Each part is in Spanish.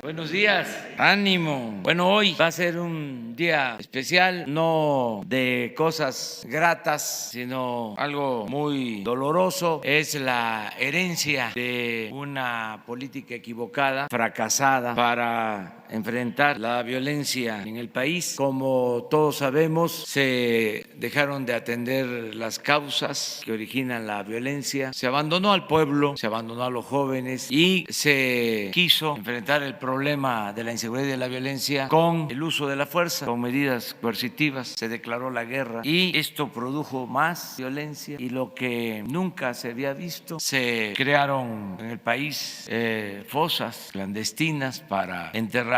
Buenos días, ánimo. Bueno, hoy va a ser un día especial, no de cosas gratas, sino algo muy doloroso. Es la herencia de una política equivocada, fracasada para enfrentar la violencia en el país. Como todos sabemos, se dejaron de atender las causas que originan la violencia, se abandonó al pueblo, se abandonó a los jóvenes y se quiso enfrentar el problema de la inseguridad y de la violencia con el uso de la fuerza, con medidas coercitivas. Se declaró la guerra y esto produjo más violencia y lo que nunca se había visto. Se crearon en el país fosas clandestinas para enterrar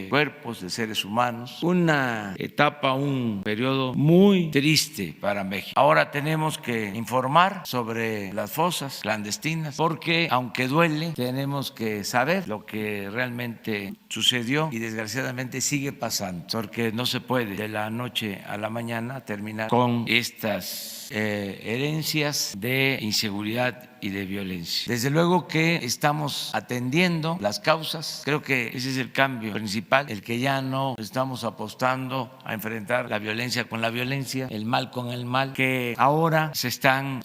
cuerpos de seres humanos. Una etapa, un periodo muy triste para México. Ahora tenemos que informar sobre las fosas clandestinas porque, aunque duele, tenemos que saber lo que realmente sucedió y desgraciadamente sigue pasando, porque no se puede de la noche a la mañana terminar con estas herencias de inseguridad y de violencia. Desde luego que estamos atendiendo las causas, creo que ese es el cambio principal, el que ya no estamos apostando a enfrentar la violencia con la violencia, el mal con el mal, que ahora se están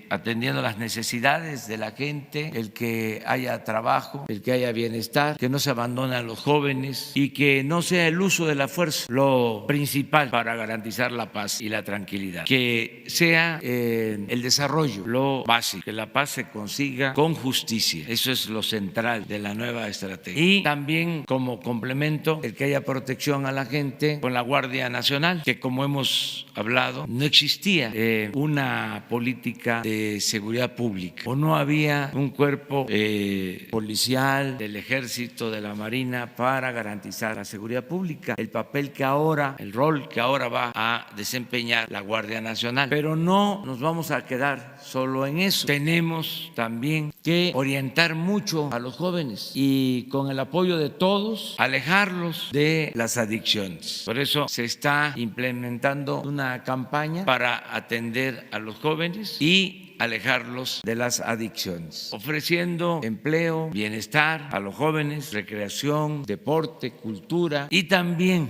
atendiendo las necesidades de la gente, el que haya trabajo, el que haya bienestar, que no se abandonen a los jóvenes y que no sea el uso de la fuerza lo principal para garantizar la paz y la tranquilidad, que sea el desarrollo lo básico, que la paz se consiga con justicia. Eso es lo central de la nueva estrategia. Y también, como complemento, el que haya protección a la gente con la Guardia Nacional, que, como hemos hablado, no existía una política de seguridad pública o no había un cuerpo policial del Ejército, de la Marina para garantizar la seguridad pública, el papel que ahora, el rol que ahora va a desempeñar la Guardia Nacional. Pero no nos vamos a quedar solo en eso. Tenemos también que orientar mucho a los jóvenes y, con el apoyo de todos, alejarlos de las adicciones. Por eso se está implementando una campaña para atender a los jóvenes y alejarlos de las adicciones, ofreciendo empleo, bienestar a los jóvenes, recreación, deporte, cultura y también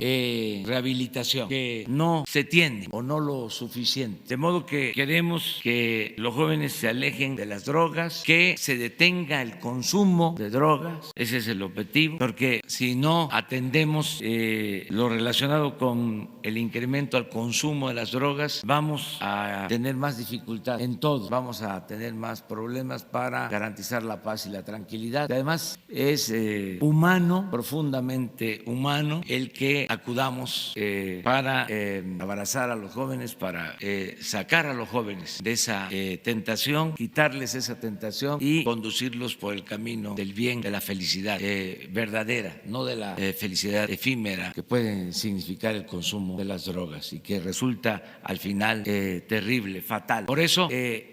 rehabilitación, que no se tiene o no lo suficiente. De modo que queremos que los jóvenes se alejen de las drogas, que se detenga el consumo de drogas. Ese es el objetivo, porque si no atendemos lo relacionado con el incremento al consumo de las drogas, vamos a tener más dificultad en todo. Vamos a tener más problemas para garantizar la paz y la tranquilidad. Además, es humano, profundamente humano, el que acudamos para abrazar a los jóvenes, para sacar a los jóvenes de esa tentación, quitarles esa tentación y conducirlos por el camino del bien, de la felicidad verdadera, no de la felicidad efímera que puede significar el consumo de las drogas y que resulta al final terrible, fatal. Por eso,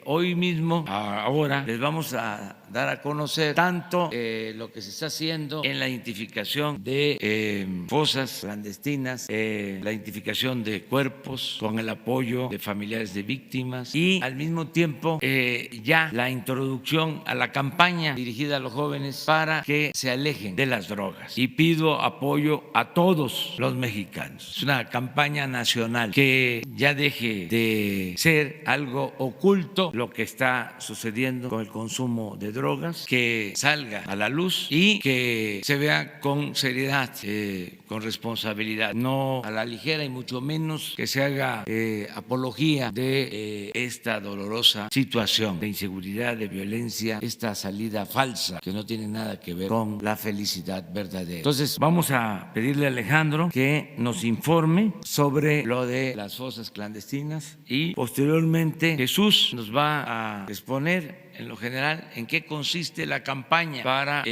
hoy mismo, ahora, les vamos a dar a conocer tanto lo que se está haciendo en la identificación de fosas clandestinas, la identificación de cuerpos con el apoyo de familiares de víctimas y, al mismo tiempo, ya la introducción a la campaña dirigida a los jóvenes para que se alejen de las drogas. Y pido apoyo a todos los mexicanos. Es una campaña nacional, que ya deje de ser algo oculto lo que está sucediendo con el consumo de drogas, que salga a la luz y que se vea con seriedad, con responsabilidad, no a la ligera, y mucho menos que se haga apología de esta dolorosa situación de inseguridad, de violencia, esta salida falsa que no tiene nada que ver con la felicidad verdadera. Entonces, vamos a pedirle a Alejandro que nos informe sobre lo de las fosas clandestinas y, posteriormente, Jesús nos va a exponer en lo general en qué consiste la campaña para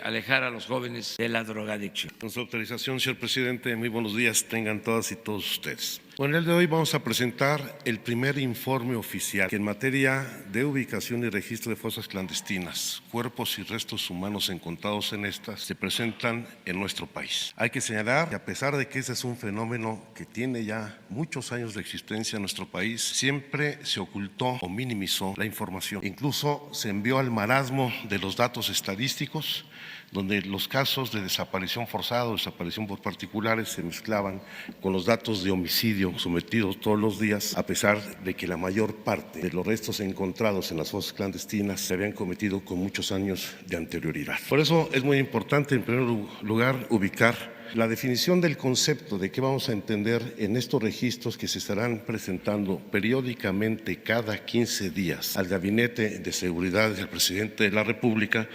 alejar a los jóvenes de la drogadicción. Con su autorización, señor presidente, muy buenos días tengan todas y todos ustedes. Bueno, el día de hoy vamos a presentar el primer informe oficial que, en materia de ubicación y registro de fosas clandestinas, cuerpos y restos humanos encontrados en estas, se presentan en nuestro país. Hay que señalar que, a pesar de que este es un fenómeno que tiene ya muchos años de existencia en nuestro país, siempre se ocultó o minimizó la información. Incluso se envió al marasmo de los datos estadísticos donde los casos de desaparición forzada o desaparición por particulares se mezclaban con los datos de homicidio sometidos todos los días, a pesar de que la mayor parte de los restos encontrados en las fosas clandestinas se habían cometido con muchos años de anterioridad. Por eso es muy importante, en primer lugar, ubicar la definición del concepto de qué vamos a entender en estos registros que se estarán presentando periódicamente cada 15 días al Gabinete de Seguridad del Presidente de la República.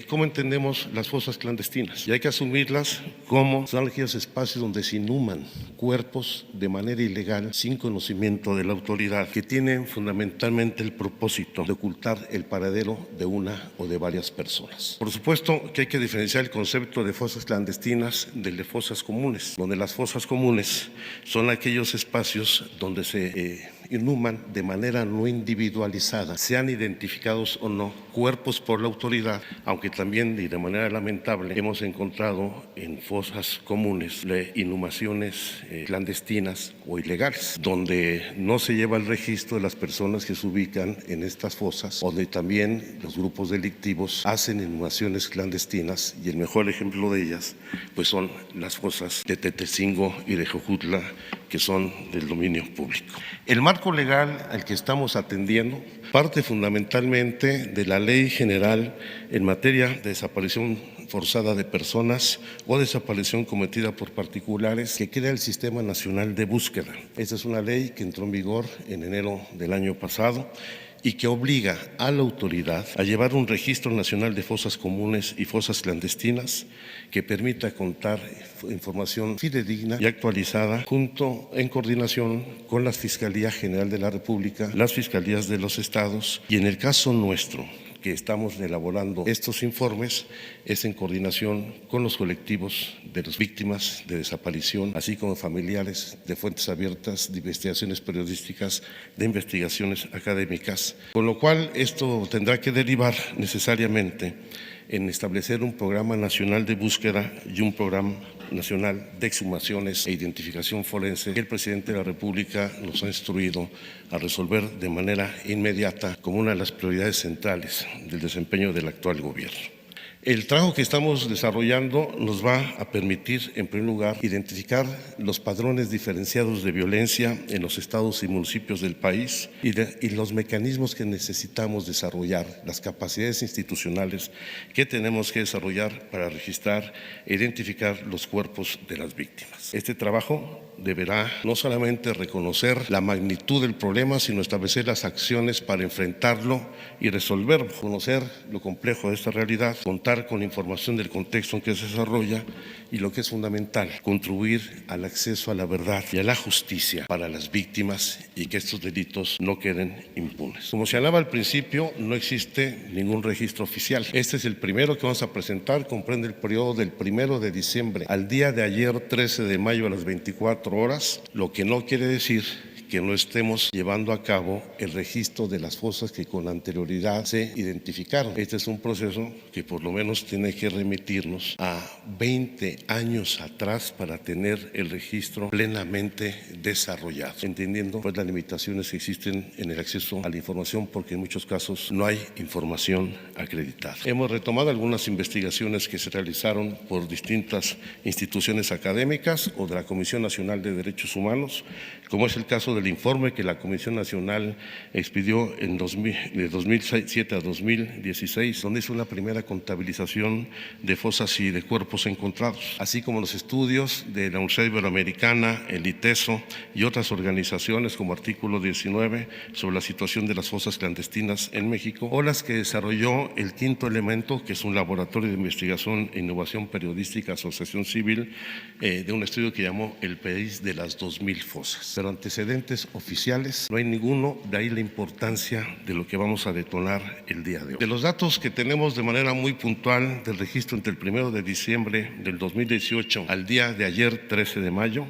¿Cómo entendemos las fosas clandestinas? Y hay que asumirlas como son aquellos espacios donde se inhuman cuerpos de manera ilegal, sin conocimiento de la autoridad, que tienen fundamentalmente el propósito de ocultar el paradero de una o de varias personas. Por supuesto que hay que diferenciar el concepto de fosas clandestinas del de fosas comunes, donde las fosas comunes son aquellos espacios donde se inhuman de manera no individualizada, sean identificados o no cuerpos por la autoridad, aunque también y de manera lamentable hemos encontrado en fosas comunes inhumaciones clandestinas o ilegales, donde no se lleva el registro de las personas que se ubican en estas fosas, donde también los grupos delictivos hacen inhumaciones clandestinas, y el mejor ejemplo de ellas pues son las fosas de Tetelcingo y de Jojutla, que son del dominio público. El marco legal al que estamos atendiendo parte fundamentalmente de la Ley General en materia de desaparición forzada de personas o desaparición cometida por particulares, que crea el Sistema Nacional de Búsqueda. Esta es una ley que entró en vigor en enero del año pasado y que obliga a la autoridad a llevar un registro nacional de fosas comunes y fosas clandestinas que permita contar información fidedigna y actualizada en coordinación con la Fiscalía General de la República, las Fiscalías de los Estados, y en el caso nuestro, que estamos elaborando estos informes, es en coordinación con los colectivos de las víctimas de desaparición, así como familiares de fuentes abiertas, de investigaciones periodísticas, de investigaciones académicas, con lo cual esto tendrá que derivar necesariamente en establecer un programa nacional de búsqueda y un programa nacional de exhumaciones e identificación forense que el presidente de la República nos ha instruido a resolver de manera inmediata como una de las prioridades centrales del desempeño del actual gobierno. El trabajo que estamos desarrollando nos va a permitir, en primer lugar, identificar los padrones diferenciados de violencia en los estados y municipios del país y los mecanismos que necesitamos desarrollar, las capacidades institucionales que tenemos que desarrollar para registrar e identificar los cuerpos de las víctimas. Este trabajo deberá no solamente reconocer la magnitud del problema, sino establecer las acciones para enfrentarlo y resolverlo, conocer lo complejo de esta realidad, contar con información del contexto en que se desarrolla y, lo que es fundamental, contribuir al acceso a la verdad y a la justicia para las víctimas y que estos delitos no queden impunes. Como señalaba al principio, no existe ningún registro oficial. Este es el primero que vamos a presentar, comprende el periodo del 1 de diciembre al día de ayer, 13 de mayo a las 24 horas, lo que no quiere decir que no estemos llevando a cabo el registro de las fosas que con anterioridad se identificaron. Este es un proceso que por lo menos tiene que remitirnos a 20 años atrás para tener el registro plenamente desarrollado, entendiendo pues las limitaciones que existen en el acceso a la información, porque en muchos casos no hay información acreditada. Hemos retomado algunas investigaciones que se realizaron por distintas instituciones académicas o de la Comisión Nacional de Derechos Humanos, como es el caso del informe que la Comisión Nacional expidió de 2007 a 2016, donde hizo una primera contabilización de fosas y de cuerpos encontrados, así como los estudios de la Universidad Iberoamericana, el ITESO y otras organizaciones como Artículo 19 sobre la situación de las fosas clandestinas en México, o las que desarrolló el Quinto Elemento, que es un laboratorio de investigación e innovación periodística, asociación civil, de un estudio que llamó El País de las 2000 fosas. Pero antecedentes oficiales no hay ninguno, de ahí la importancia de lo que vamos a detonar el día de hoy. De los datos que tenemos de manera muy puntual del registro entre el 1 de diciembre del 2018 al día de ayer, 13 de mayo,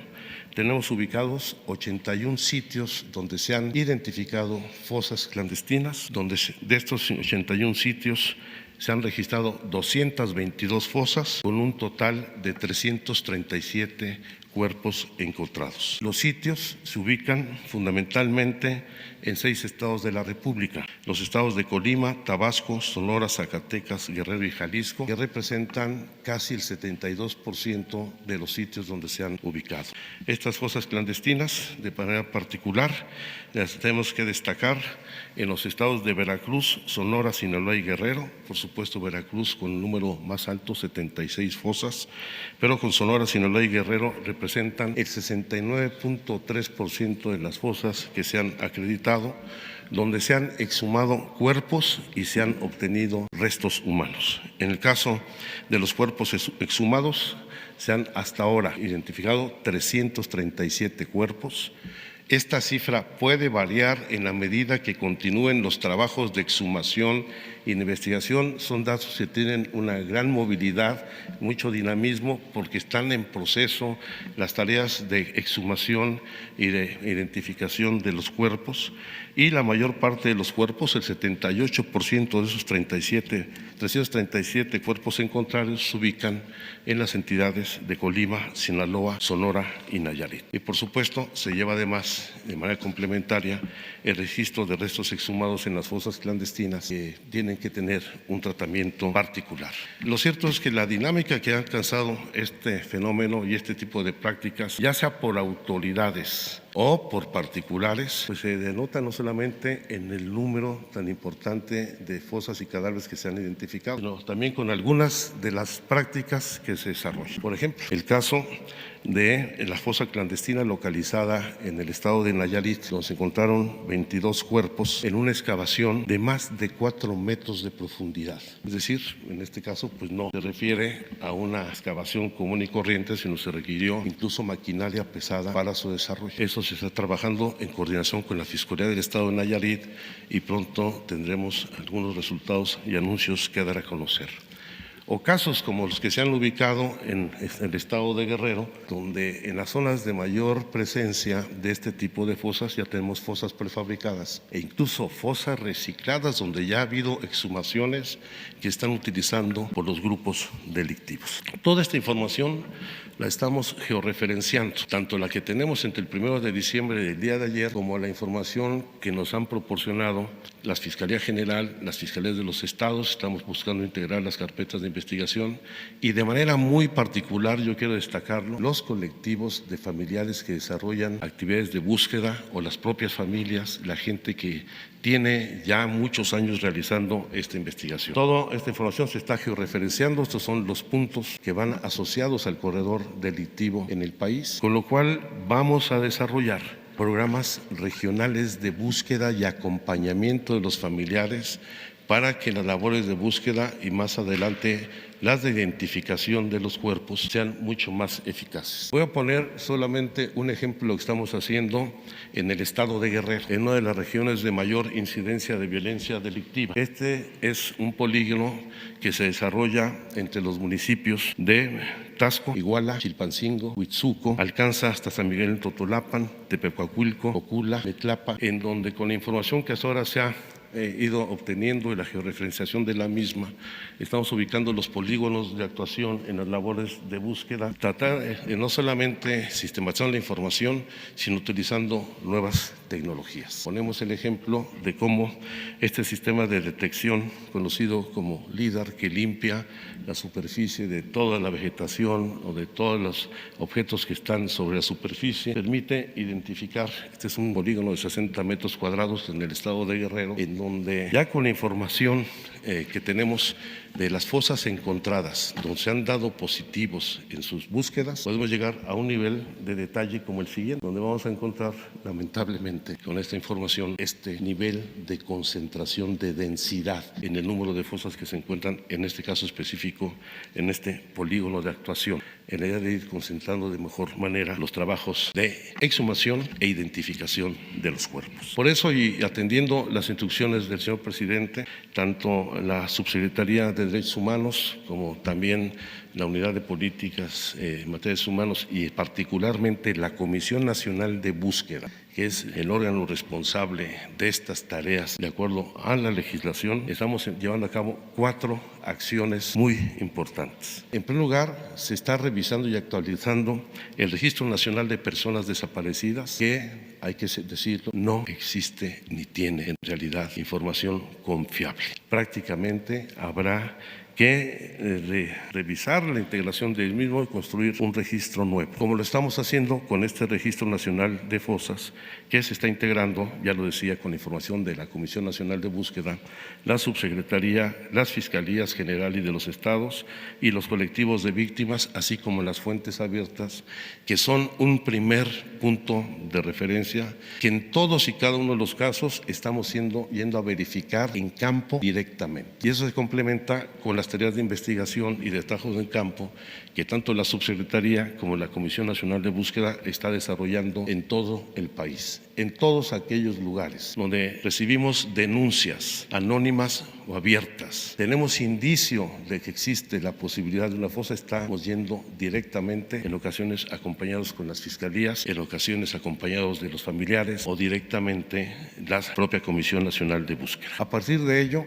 tenemos ubicados 81 sitios donde se han identificado fosas clandestinas, donde de estos 81 sitios se han registrado 222 fosas con un total de 337 cuerpos encontrados. Los sitios se ubican fundamentalmente en 6 estados de la República: los estados de Colima, Tabasco, Sonora, Zacatecas, Guerrero y Jalisco, que representan casi el 72% de los sitios donde se han ubicado. Estas fosas clandestinas, de manera particular, las tenemos que destacar en los estados de Veracruz, Sonora, Sinaloa y Guerrero. Por supuesto, Veracruz con el número más alto, 76 fosas, pero con Sonora, Sinaloa y Guerrero representan el 69.3% de las fosas que se han acreditado, donde se han exhumado cuerpos y se han obtenido restos humanos. En el caso de los cuerpos exhumados, se han hasta ahora identificado 337 cuerpos. Esta cifra puede variar en la medida que continúen los trabajos de exhumación y de investigación. Son datos que tienen una gran movilidad, mucho dinamismo, porque están en proceso las tareas de exhumación y de identificación de los cuerpos, y la mayor parte de los cuerpos, el 78% de esos 337 cuerpos encontrados, se ubican en las entidades de Colima, Sinaloa, Sonora y Nayarit. Y por supuesto se lleva además de manera complementaria el registro de restos exhumados en las fosas clandestinas, que tienen que tener un tratamiento particular. Lo cierto es que la dinámica que ha alcanzado este fenómeno y este tipo de prácticas, ya sea por autoridades o por particulares, pues se denota no solamente en el número tan importante de fosas y cadáveres que se han identificado, sino también con algunas de las prácticas que se desarrollan. Por ejemplo, el caso de la fosa clandestina localizada en el estado de Nayarit, donde se encontraron 22 cuerpos en una excavación de más de 4 metros de profundidad. Es decir, en este caso, pues no se refiere a una excavación común y corriente, sino se requirió incluso maquinaria pesada para su desarrollo. Eso se está trabajando en coordinación con la Fiscalía del Estado de Nayarit, y pronto tendremos algunos resultados y anuncios que dar a conocer. O casos como los que se han ubicado en el estado de Guerrero, donde en las zonas de mayor presencia de este tipo de fosas ya tenemos fosas prefabricadas e incluso fosas recicladas, donde ya ha habido exhumaciones que están utilizando por los grupos delictivos. Toda esta información la estamos georreferenciando, tanto la que tenemos entre el 1 de diciembre del día de ayer, como la información que nos han proporcionado la Fiscalía General, las Fiscalías de los estados. Estamos buscando integrar las carpetas de investigación, y de manera muy particular, yo quiero destacarlo, los colectivos de familiares que desarrollan actividades de búsqueda, o las propias familias, la gente que tiene ya muchos años realizando esta investigación. Toda esta información se está georreferenciando. Estos son los puntos que van asociados al corredor delictivo en el país, con lo cual vamos a desarrollar programas regionales de búsqueda y acompañamiento de los familiares, para que las labores de búsqueda y más adelante las de identificación de los cuerpos sean mucho más eficaces. Voy a poner solamente un ejemplo de lo que estamos haciendo en el estado de Guerrero, en una de las regiones de mayor incidencia de violencia delictiva. Este es un polígono que se desarrolla entre los municipios de Taxco, Iguala, Chilpancingo, Huitzuco, alcanza hasta San Miguel en Totolapan, Tepecuacuilco, Ocula, Metlapa, en donde con la información que hasta ahora se ha ido obteniendo y la georreferenciación de la misma, estamos ubicando los polígonos de actuación en las labores de búsqueda, tratar de no solamente sistematizar la información, sino utilizando nuevas tecnologías. Ponemos el ejemplo de cómo este sistema de detección, conocido como LIDAR, que limpia la superficie de toda la vegetación o de todos los objetos que están sobre la superficie, permite identificar. Este es un polígono de 60 metros cuadrados en el estado de Guerrero, en donde ya con la información que tenemos de las fosas encontradas, donde se han dado positivos en sus búsquedas, podemos llegar a un nivel de detalle como el siguiente, donde vamos a encontrar, lamentablemente, con esta información, este nivel de concentración, de densidad en el número de fosas que se encuentran, en este caso específico, en este polígono de actuación, en la idea de ir concentrando de mejor manera los trabajos de exhumación e identificación de los cuerpos. Por eso, y atendiendo las instrucciones del señor presidente, tanto la Subsecretaría de Derechos Humanos como también la Unidad de Políticas en Materias Humanos, y particularmente la Comisión Nacional de Búsqueda, que es el órgano responsable de estas tareas, de acuerdo a la legislación, estamos llevando a cabo 4 acciones muy importantes. En primer lugar, se está revisando y actualizando el Registro Nacional de Personas Desaparecidas, que, hay que decirlo, no existe ni tiene en realidad información confiable. Prácticamente habrá que revisar la integración del mismo y construir un registro nuevo, como lo estamos haciendo con este Registro Nacional de Fosas, que se está integrando, ya lo decía, con información de la Comisión Nacional de Búsqueda, la Subsecretaría, las Fiscalías General y de los estados y los colectivos de víctimas, así como las fuentes abiertas, que son un primer punto de referencia que en todos y cada uno de los casos estamos yendo a verificar en campo directamente. Y eso se complementa con las tareas de investigación y de trabajos en campo que tanto la Subsecretaría como la Comisión Nacional de Búsqueda está desarrollando en todo el país, en todos aquellos lugares donde recibimos denuncias anónimas o abiertas, tenemos indicio de que existe la posibilidad de una fosa, estamos yendo directamente, en ocasiones acompañados con las fiscalías, en ocasiones acompañados de los familiares o directamente la propia Comisión Nacional de Búsqueda. A partir de ello,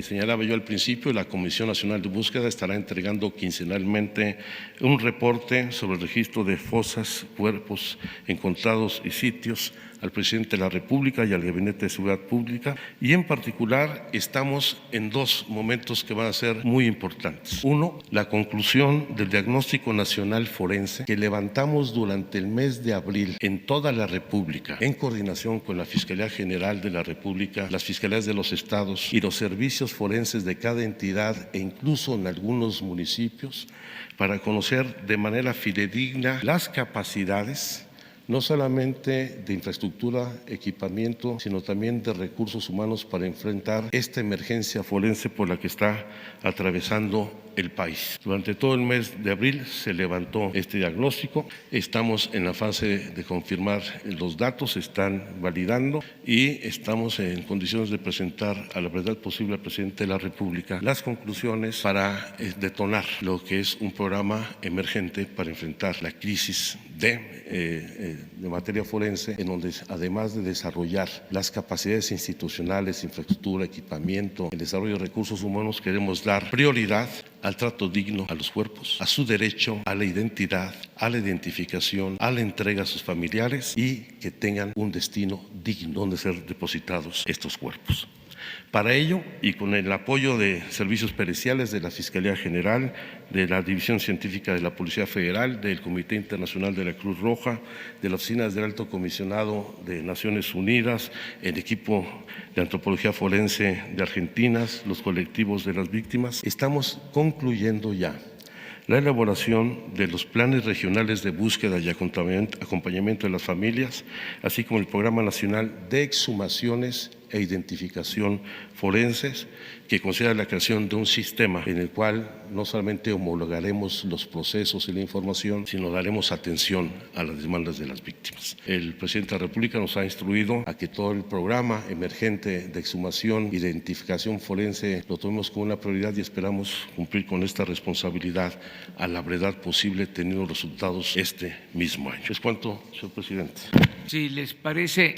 señalaba yo al principio, la Comisión Nacional de Búsqueda estará entregando quincenalmente un reporte sobre el registro de fosas, cuerpos encontrados y sitios al presidente de la República y al Gabinete de Seguridad Pública, y en particular estamos en 2 momentos que van a ser muy importantes. Uno, la conclusión del diagnóstico nacional forense que levantamos durante el mes de abril en toda la República, en coordinación con la Fiscalía General de la República, las fiscalías de los estados y los servicios forenses de cada entidad e incluso en algunos municipios, para conocer de manera fidedigna las capacidades no solamente de infraestructura, equipamiento, sino también de recursos humanos para enfrentar esta emergencia forense por la que está atravesando el país. Durante todo el mes de abril se levantó este diagnóstico, estamos en la fase de confirmar los datos, se están validando y estamos en condiciones de presentar a la brevedad posible al presidente de la República las conclusiones para detonar lo que es un programa emergente para enfrentar la crisis de materia forense, en donde además de desarrollar las capacidades institucionales, infraestructura, equipamiento, el desarrollo de recursos humanos, queremos dar prioridad al trato digno a los cuerpos, a su derecho a la identidad, a la identificación, a la entrega a sus familiares y que tengan un destino digno donde ser depositados estos cuerpos. Para ello, y con el apoyo de servicios periciales de la Fiscalía General, de la División Científica de la Policía Federal, del Comité Internacional de la Cruz Roja, de las oficinas del Alto Comisionado de Naciones Unidas, el equipo de antropología forense de Argentina, los colectivos de las víctimas, estamos concluyendo ya la elaboración de los planes regionales de búsqueda y acompañamiento de las familias, así como el Programa Nacional de Exhumaciones e Identificación Forenses, que considera la creación de un sistema en el cual no solamente homologaremos los procesos y la información, sino daremos atención a las demandas de las víctimas. El presidente de la República nos ha instruido a que todo el programa emergente de exhumación e identificación forense lo tomemos como una prioridad y esperamos cumplir con esta responsabilidad a la brevedad posible, teniendo resultados este mismo año. Es cuanto, señor presidente. Si les parece,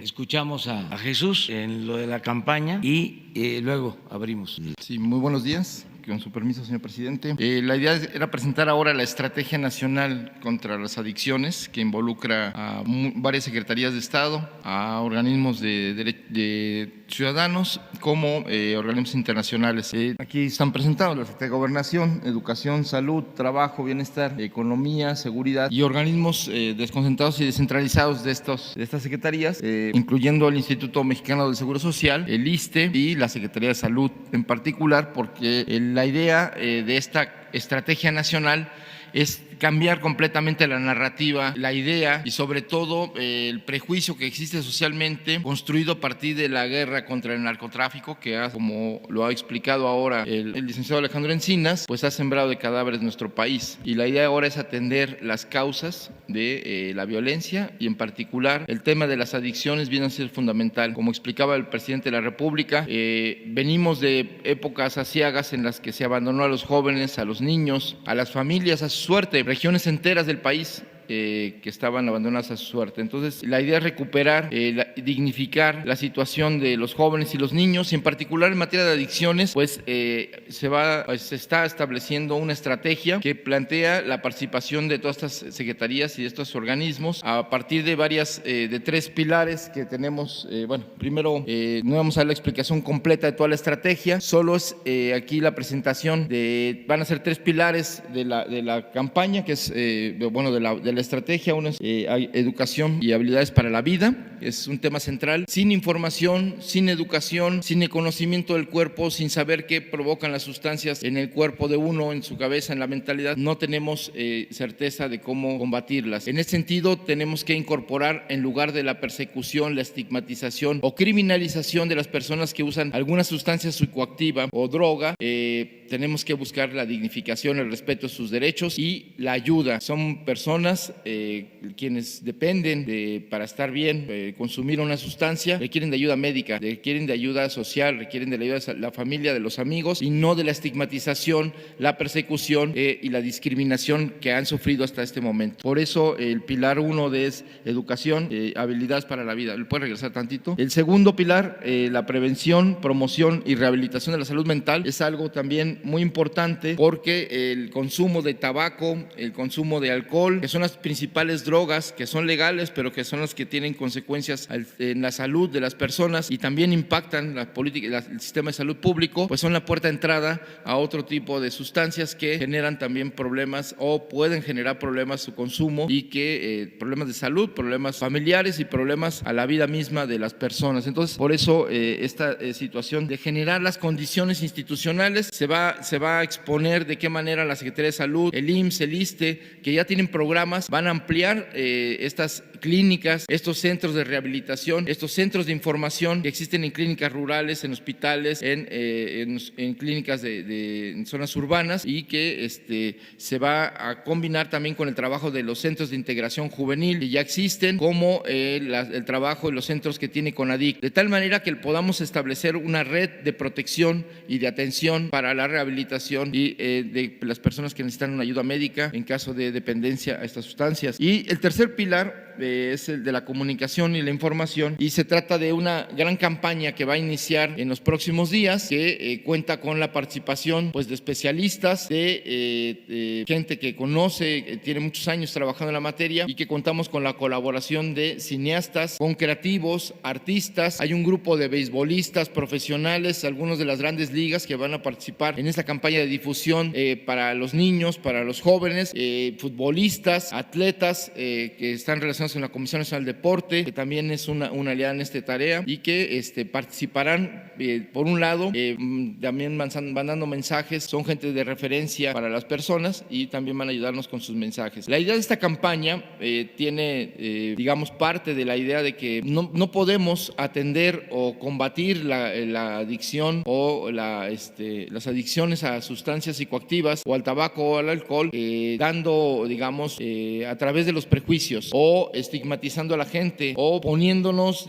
escuchamos a Jesús en lo de la campaña y luego abrimos. Sí, muy buenos días. Con su permiso, señor presidente. La idea era presentar ahora la Estrategia Nacional contra las Adicciones, que involucra a varias secretarías de Estado, a organismos de ciudadanos, como organismos internacionales. Aquí están presentados la Secretaría de Gobernación, Educación, Salud, Trabajo, Bienestar, Economía, Seguridad y organismos desconcentrados y descentralizados de estas secretarías, incluyendo el Instituto Mexicano del Seguro Social, el ISSSTE y la Secretaría de Salud en particular, porque la idea de esta estrategia nacional es cambiar completamente la narrativa, la idea y sobre todo el prejuicio que existe socialmente, construido a partir de la guerra contra el narcotráfico, que como lo ha explicado ahora el licenciado Alejandro Encinas, pues ha sembrado de cadáveres nuestro país. Y la idea ahora es atender las causas de la violencia y en particular el tema de las adicciones viene a ser fundamental. Como explicaba el presidente de la República, venimos de épocas aciagas en las que se abandonó a los jóvenes, a los niños, a las familias, a su suerte. Regiones enteras del país que estaban abandonadas a su suerte. Entonces, la idea es recuperar, dignificar la situación de los jóvenes y los niños, y en particular en materia de adicciones, pues se está estableciendo una estrategia que plantea la participación de todas estas secretarías y de estos organismos a partir de de 3 pilares que tenemos. Primero, no vamos a dar la explicación completa de toda la estrategia, solo es aquí la presentación van a ser 3 pilares de la campaña, que es, de la estrategia. Uno es educación y habilidades para la vida, es un tema central. Sin información, sin educación, sin conocimiento del cuerpo, sin saber qué provocan las sustancias en el cuerpo de uno, en su cabeza, en la mentalidad, no tenemos certeza de cómo combatirlas. En ese sentido, tenemos que incorporar, en lugar de la persecución, la estigmatización o criminalización de las personas que usan alguna sustancia psicoactiva o droga, tenemos que buscar la dignificación, el respeto a sus derechos y la ayuda. Son personas quienes dependen para estar bien, consumir una sustancia, requieren de ayuda médica, requieren de ayuda social, requieren de la ayuda de la familia, de los amigos, y no de la estigmatización, la persecución y la discriminación que han sufrido hasta este momento. Por eso el pilar 1 es educación, habilidades para la vida. ¿Le puede regresar tantito? El segundo pilar, la prevención, promoción y rehabilitación de la salud mental, es algo también muy importante, porque el consumo de tabaco, el consumo de alcohol, que son las principales drogas que son legales, pero que son las que tienen consecuencias en la salud de las personas y también impactan la política, el sistema de salud público, pues son la puerta de entrada a otro tipo de sustancias que generan también problemas o pueden generar problemas su consumo, y que problemas de salud, problemas familiares y problemas a la vida misma de las personas. Entonces, por eso esta situación de generar las condiciones institucionales se va a exponer de qué manera la Secretaría de Salud, el IMSS, el ISSSTE, que ya tienen programas, van a ampliar estas clínicas, estos centros de rehabilitación, estos centros de información que existen en clínicas rurales, en hospitales, en clínicas en zonas urbanas, y que se va a combinar también con el trabajo de los centros de integración juvenil que ya existen, como el trabajo de los centros que tiene CONADIC, de tal manera que podamos establecer una red de protección y de atención para la rehabilitación y de las personas que necesitan una ayuda médica en caso de dependencia a estas sustancias. Y el tercer pilar es el de la comunicación y la información, y se trata de una gran campaña que va a iniciar en los próximos días, que cuenta con la participación de especialistas, de gente que conoce, tiene muchos años trabajando en la materia, y que contamos con la colaboración de cineastas, con creativos, artistas. Hay un grupo de beisbolistas profesionales, algunos de las grandes ligas, que van a participar en esta campaña de difusión para los niños, para los jóvenes, futbolistas, atletas que están relacionados en la Comisión Nacional del Deporte, que también es una aliada en esta tarea, y que participarán, por un lado, también van dando mensajes, son gente de referencia para las personas, y también van a ayudarnos con sus mensajes. La idea de esta campaña tiene, parte de la idea de que no podemos atender o combatir la adicción o las adicciones a sustancias psicoactivas o al tabaco o al alcohol, dando, a través de los prejuicios, o estigmatizando a la gente, o poniéndonos,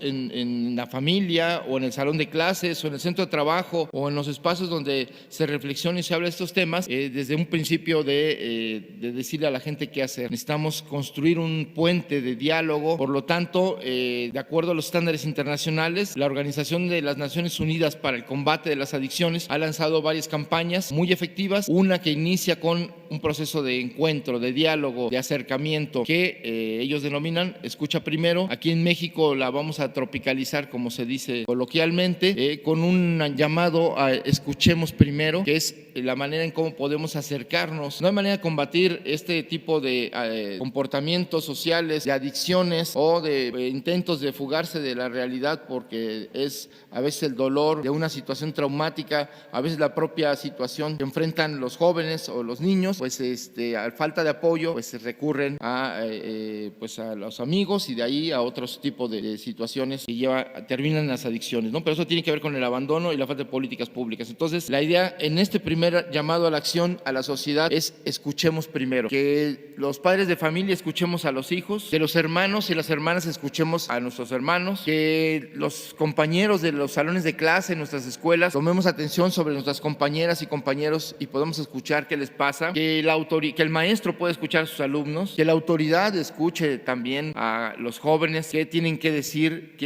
en la familia, o en el salón de clases, o en el centro de trabajo, o en los espacios donde se reflexiona y se habla de estos temas, desde un principio de decirle a la gente qué hacer. Necesitamos construir un puente de diálogo. Por lo tanto, de acuerdo a los estándares internacionales, la Organización de las Naciones Unidas para el Combate de las Adicciones ha lanzado varias campañas muy efectivas. Una que inicia con un proceso de encuentro, de diálogo, de acercamiento, que ellos denominan Escucha Primero. Aquí en México la vamos a tropicalizar, como se dice coloquialmente, con un llamado a Escuchemos Primero, que es la manera en cómo podemos acercarnos. No hay manera de combatir este tipo de comportamientos sociales, de adicciones o de intentos de fugarse de la realidad, porque es a veces el dolor de una situación traumática, a veces la propia situación que enfrentan los jóvenes o los niños, a falta de apoyo, se recurren a pues a los amigos y de ahí a otros tipos de situaciones que terminan las adicciones, ¿no? Pero eso tiene que ver con el abandono y la falta de políticas públicas. Entonces, la idea en este primer llamado a la acción a la sociedad es escuchemos primero, que los padres de familia escuchemos a los hijos, que los hermanos y las hermanas escuchemos a nuestros hermanos, que los compañeros de los salones de clase en nuestras escuelas tomemos atención sobre nuestras compañeras y compañeros y podamos escuchar qué les pasa, que el maestro pueda escuchar a sus alumnos, que la autoridad escuche también a los jóvenes, qué tienen que decir,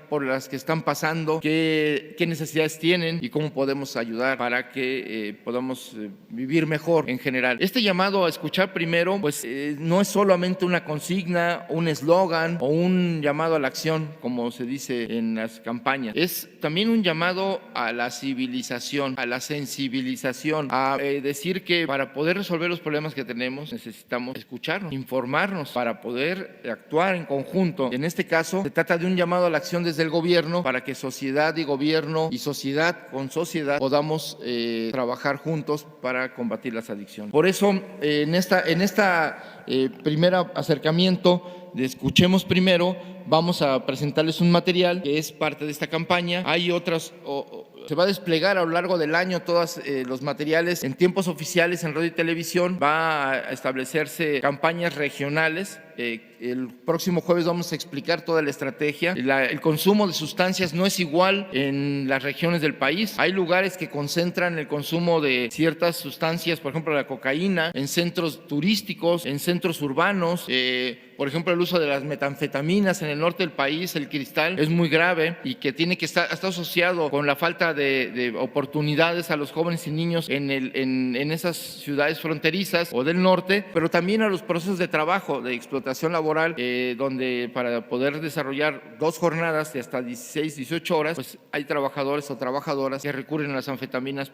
por las que están pasando, qué necesidades tienen y cómo podemos ayudar para que podamos vivir mejor en general. Este llamado a escuchar primero, pues no es solamente una consigna, un eslogan o un llamado a la acción, como se dice en las campañas. Es también un llamado a la civilización, a la sensibilización, a decir que para poder resolver los problemas que tenemos necesitamos escucharnos, informarnos para poder actuar en conjunto. En este caso, se trata de un llamado a la acción desde el gobierno para que sociedad y gobierno y sociedad con sociedad podamos trabajar juntos para combatir las adicciones. Por eso, en esta primer acercamiento de Escuchemos Primero, vamos a presentarles un material que es parte de esta campaña. Hay otras... Se va a desplegar a lo largo del año todos los materiales en tiempos oficiales en radio y televisión. Va a establecerse campañas regionales. El próximo jueves vamos a explicar toda la estrategia. El consumo de sustancias no es igual en las regiones del país. Hay lugares que concentran el consumo de ciertas sustancias, por ejemplo la cocaína, en centros turísticos, en centros urbanos. Por ejemplo, el uso de las metanfetaminas en el norte del país, el cristal, es muy grave y que tiene que estar asociado con la falta de oportunidades a los jóvenes y niños en esas ciudades fronterizas o del norte, pero también a los procesos de trabajo, de explotación laboral, donde para poder desarrollar 2 jornadas de hasta 16, 18 horas, pues hay trabajadores o trabajadoras que recurren a las anfetaminas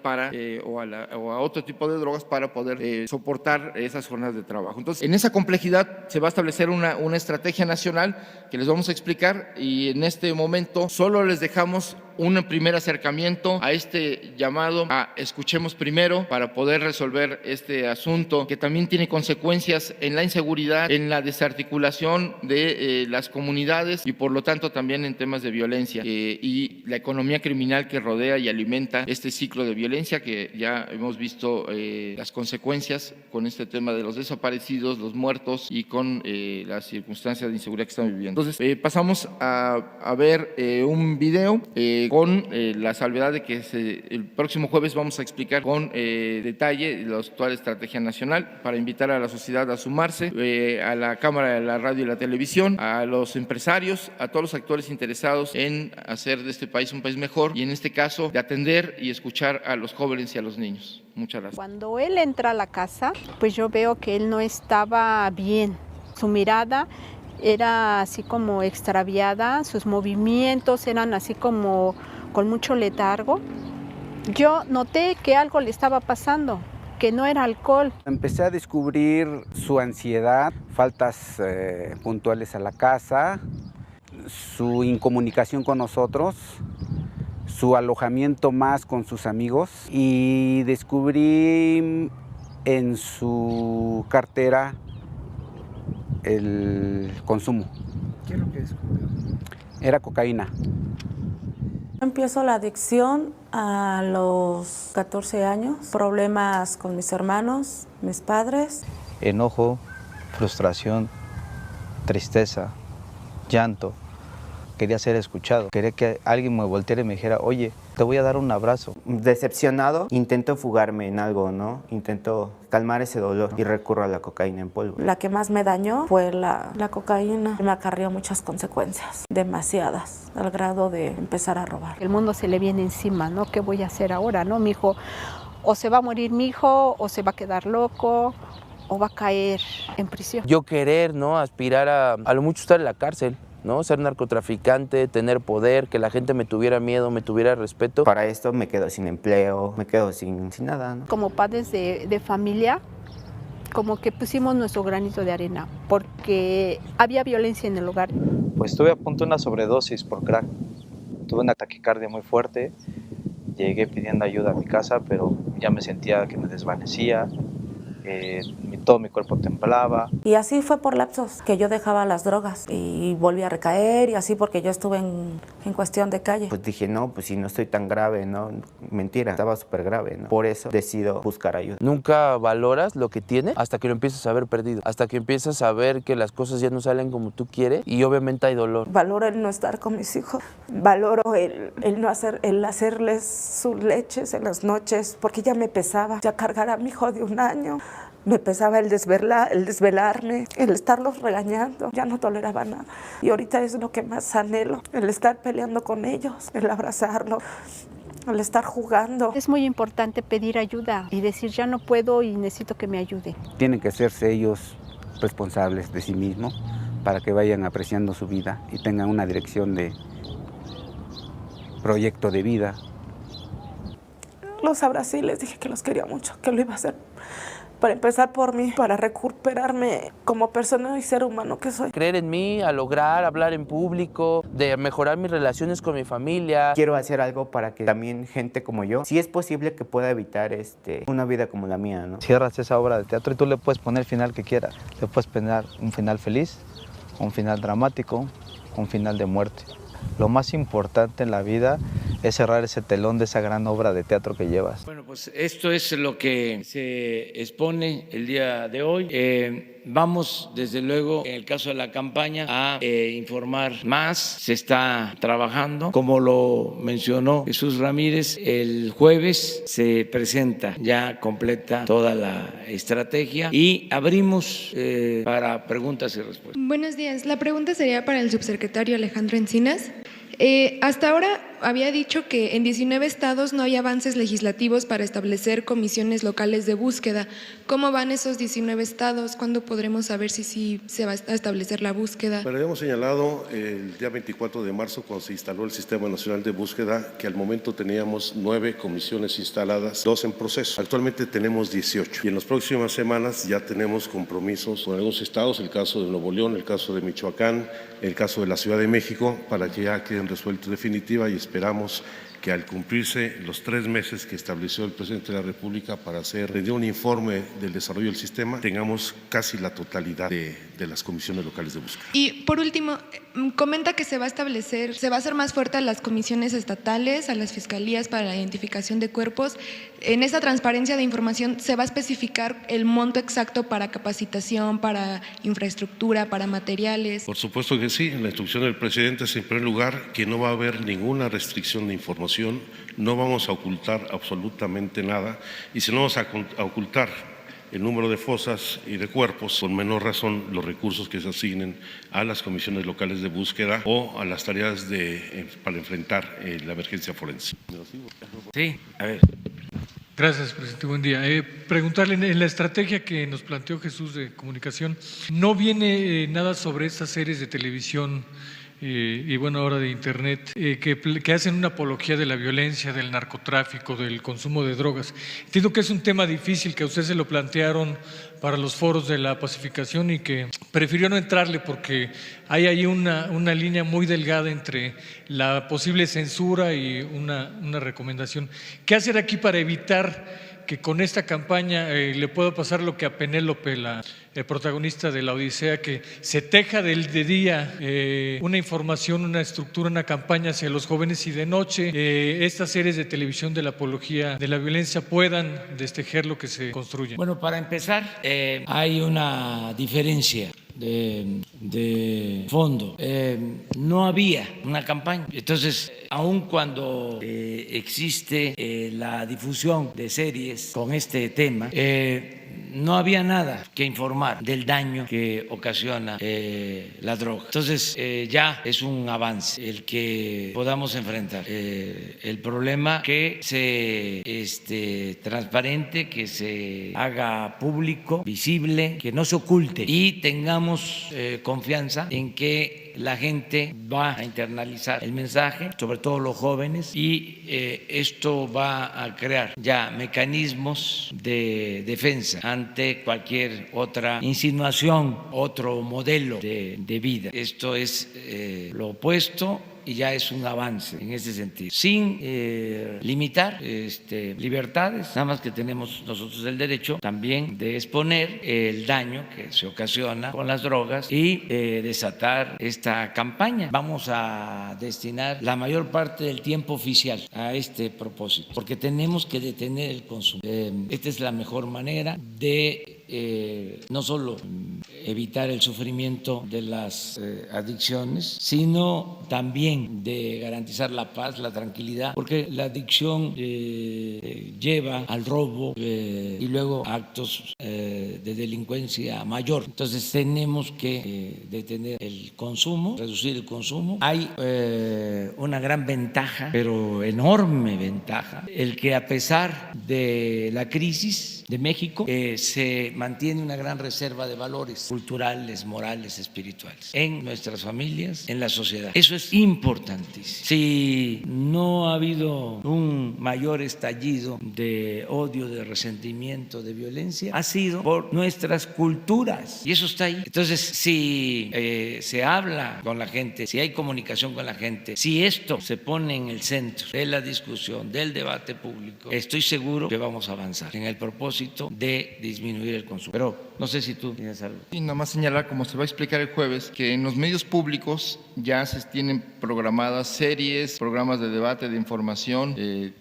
o a otro tipo de drogas para poder soportar esas jornadas de trabajo. Entonces, en esa complejidad se va a establecer una estrategia nacional que les vamos a explicar y en este momento solo les dejamos un primer acercamiento a este llamado a Escuchemos Primero para poder resolver este asunto que también tiene consecuencias en la inseguridad, en la desarticulación de las comunidades y por lo tanto también en temas de violencia y la economía criminal que rodea y alimenta este ciclo de violencia que ya hemos visto las consecuencias con este tema de los desaparecidos, los muertos y con las circunstancias de inseguridad que estamos viviendo. Entonces pasamos a ver un video con la salvedad de que el próximo jueves vamos a explicar con detalle toda la estrategia nacional para invitar a la sociedad a sumarse, a la Cámara de la Radio y la Televisión, a los empresarios, a todos los actores interesados en hacer de este país un país mejor y en este caso de atender y escuchar a los jóvenes y a los niños. Muchas gracias. Cuando él entra a la casa, pues yo veo que él no estaba bien. Su mirada era así como extraviada, sus movimientos eran así como con mucho letargo. Yo noté que algo le estaba pasando, que no era alcohol. Empecé a descubrir su ansiedad, faltas puntuales a la casa, su incomunicación con nosotros, su alojamiento más con sus amigos y descubrí en su cartera el consumo. ¿Qué es lo que descubrió? Era cocaína. Empiezo la adicción a los 14 años, problemas con mis hermanos, mis padres. Enojo, frustración, tristeza, llanto. Quería ser escuchado, quería que alguien me volteara y me dijera, oye, te voy a dar un abrazo. Decepcionado, intento fugarme en algo, ¿no? Intento calmar ese dolor y recurro a la cocaína en polvo. La que más me dañó fue la cocaína. Me acarrió muchas consecuencias, demasiadas, al grado de empezar a robar. El mundo se le viene encima, ¿no? ¿Qué voy a hacer ahora, no? Mi hijo, o se va a morir mi hijo, o se va a quedar loco, o va a caer en prisión. Yo querer, ¿no? Aspirar a lo mucho estar en la cárcel, ¿no? Ser narcotraficante, tener poder, que la gente me tuviera miedo, me tuviera respeto. Para esto me quedo sin empleo, me quedo sin nada, ¿no? Como padres de familia, como que pusimos nuestro granito de arena, porque había violencia en el hogar. Pues estuve a punto de una sobredosis por crack. Tuve una taquicardia muy fuerte. Llegué pidiendo ayuda a mi casa, pero ya me sentía que me desvanecía. todo mi cuerpo temblaba. Y así fue por lapsos que yo dejaba las drogas y volví a recaer y así porque yo estuve en cuestión de calle. Pues dije, no, pues si no estoy tan grave, ¿no? Mentira, estaba súper grave, ¿no? Por eso decido buscar ayuda. Nunca valoras lo que tienes hasta que lo empiezas a ver perdido, hasta que empiezas a ver que las cosas ya no salen como tú quieres y obviamente hay dolor. Valoro el no estar con mis hijos, valoro el hacerles sus leches en las noches, porque ya me pesaba, ya cargar a mi hijo de 1 año. Me pesaba el desvelarme, el estarlos regañando, ya no toleraba nada. Y ahorita es lo que más anhelo, el estar peleando con ellos, el abrazarlos, el estar jugando. Es muy importante pedir ayuda y decir ya no puedo y necesito que me ayude. Tienen que hacerse ellos responsables de sí mismos para que vayan apreciando su vida y tengan una dirección de proyecto de vida. Los abracé y les dije que los quería mucho, que lo iba a hacer para empezar por mí, para recuperarme como persona y ser humano que soy. Creer en mí, a lograr hablar en público, de mejorar mis relaciones con mi familia. Quiero hacer algo para que también gente como yo, si es posible que pueda evitar una vida como la mía, ¿no? Cierras esa obra de teatro y tú le puedes poner el final que quieras. Le puedes poner un final feliz, un final dramático, un final de muerte. Lo más importante en la vida es cerrar ese telón de esa gran obra de teatro que llevas. Bueno, pues esto es lo que se expone el día de hoy. Vamos, desde luego, en el caso de la campaña, a informar más. Se está trabajando, como lo mencionó Jesús Ramírez, el jueves se presenta ya completa toda la estrategia y abrimos para preguntas y respuestas. Buenos días. La pregunta sería para el subsecretario Alejandro Encinas. Hasta ahora había dicho que en 19 estados no hay avances legislativos para establecer comisiones locales de búsqueda. ¿Cómo van esos 19 estados? ¿Cuándo podremos saber si se va a establecer la búsqueda? Pero habíamos señalado el día 24 de marzo, cuando se instaló el Sistema Nacional de Búsqueda, que al momento teníamos 9 comisiones instaladas, 2 en proceso. Actualmente tenemos 18 y en las próximas semanas ya tenemos compromisos con algunos estados, el caso de Nuevo León, el caso de Michoacán, el caso de la Ciudad de México, para que ya queden resueltos definitiva y esperamos que al cumplirse los 3 meses que estableció el presidente de la República para rendir un informe del desarrollo del sistema, tengamos casi la totalidad de las comisiones locales de búsqueda. Y por último, comenta que se va a hacer más fuerte a las comisiones estatales, a las fiscalías para la identificación de cuerpos. En esa transparencia de información, ¿se va a especificar el monto exacto para capacitación, para infraestructura, para materiales? Por supuesto que sí. La instrucción del presidente es, en primer lugar, que no va a haber ninguna restricción de información, no vamos a ocultar absolutamente nada, y si no vamos a ocultar el número de fosas y de cuerpos, con menor razón los recursos que se asignen a las comisiones locales de búsqueda o a las tareas para enfrentar la emergencia forense. Sí, a ver. Gracias, presidente. Buen día. Preguntarle, en la estrategia que nos planteó Jesús de comunicación, ¿no viene nada sobre esas series de televisión y bueno, ahora de internet, que hacen una apología de la violencia, del narcotráfico, del consumo de drogas? Entiendo que es un tema difícil, que a usted se lo plantearon para los foros de la pacificación y que prefirió no entrarle porque hay ahí una línea muy delgada entre la posible censura y una recomendación. ¿Qué hacer aquí para evitar que con esta campaña le pueda pasar lo que a Penélope, el protagonista de La Odisea, que se teja de día una información, una estructura, una campaña hacia los jóvenes y de noche estas series de televisión de la apología de la violencia puedan destejer lo que se construye? Bueno, para empezar, hay una diferencia de fondo. No había una campaña. Entonces, aun cuando existe la difusión de series con este tema, no había nada que informar del daño que ocasiona la droga. Entonces, ya es un avance el que podamos enfrentar el problema, que se transparente, que se haga público, visible, que no se oculte y tengamos confianza en que la gente va a internalizar el mensaje, sobre todo los jóvenes, y esto va a crear ya mecanismos de defensa ante cualquier otra insinuación, otro modelo de vida. Esto es lo opuesto y ya es un avance en ese sentido, sin limitar libertades, nada más que tenemos nosotros el derecho también de exponer el daño que se ocasiona con las drogas y desatar esta campaña. Vamos a destinar la mayor parte del tiempo oficial a este propósito, porque tenemos que detener el consumo. Esta es la mejor manera de no solo evitar el sufrimiento de las adicciones, sino también de garantizar la paz, la tranquilidad, porque la adicción lleva al robo y luego a actos de delincuencia mayor. Entonces tenemos que detener el consumo, reducir el consumo. Hay una gran ventaja, pero enorme ventaja, el que a pesar de la crisis de México se mantiene una gran reserva de valores culturales, morales, espirituales en nuestras familias, en la sociedad. Eso es importantísimo. Si no ha habido un mayor estallido de odio, de resentimiento, de violencia, ha sido por nuestras culturas y eso está ahí. Entonces, si se habla con la gente, si hay comunicación con la gente, si esto se pone en el centro de la discusión, del debate público, estoy seguro que vamos a avanzar en el propósito de disminuir el consumo. Pero no sé si tú tienes algo. Y nada más señalar, como se va a explicar el jueves, que en los medios públicos ya se tienen programadas series, programas de debate, de información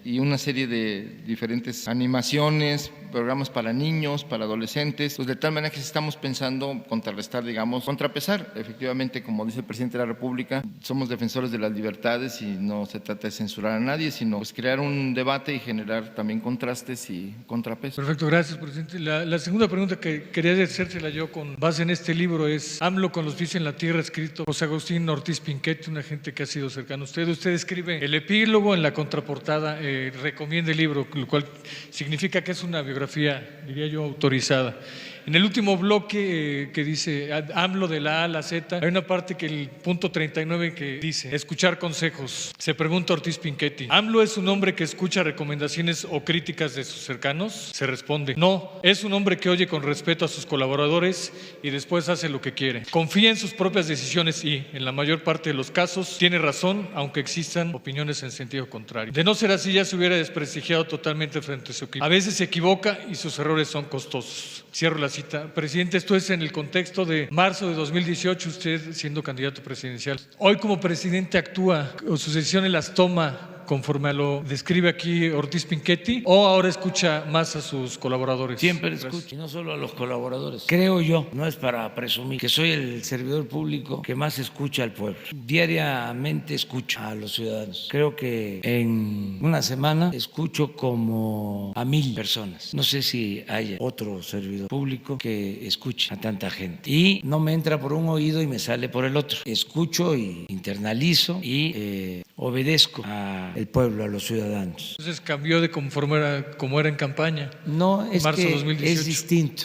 y una serie de diferentes animaciones, programas para niños, para adolescentes, pues de tal manera que estamos pensando contrarrestar, digamos, contrapesar. Efectivamente, como dice el presidente de la República, somos defensores de las libertades y no se trata de censurar a nadie, sino pues crear un debate y generar también contrastes y contrapesos. Perfecto, gracias, presidente. La segunda pregunta que quería hacérsela yo con base en este libro es AMLO con los pies en la tierra, escrito José Agustín Ortiz Pinchetti, una gente que ha sido cercana a usted. Usted escribe el epílogo, en la contraportada recomienda el libro, lo cual significa que es una biografía, diría yo, autorizada. En el último bloque que dice AMLO de la A a la Z, hay una parte que el punto 39 que dice escuchar consejos. Se pregunta Ortiz Pinchetti, ¿AMLO es un hombre que escucha recomendaciones o críticas de sus cercanos? Se responde, no, es un hombre que oye con respeto a sus colaboradores y después hace lo que quiere. Confía en sus propias decisiones y, en la mayor parte de los casos, tiene razón, aunque existan opiniones en sentido contrario. De no ser así, ya se hubiera desprestigiado totalmente frente a su equipo. A veces se equivoca y sus errores son costosos. Cierro la cita. Presidente, esto es en el contexto de marzo de 2018, usted siendo candidato presidencial. Hoy como presidente actúa o sus decisiones las toma conforme a lo describe aquí Ortiz Pinchetti, o ahora escucha más a sus colaboradores? Siempre escucho, y no solo a los colaboradores. Creo yo, no es para presumir, que soy el servidor público que más escucha al pueblo. Diariamente escucho a los ciudadanos. Creo que en una semana escucho como a 1,000 personas. No sé si haya otro servidor público que escuche a tanta gente. Y no me entra por un oído y me sale por el otro. Escucho y internalizo y obedezco al pueblo, a los ciudadanos. Entonces cambió de como era en campaña. No, es marzo que 2018. es distinto.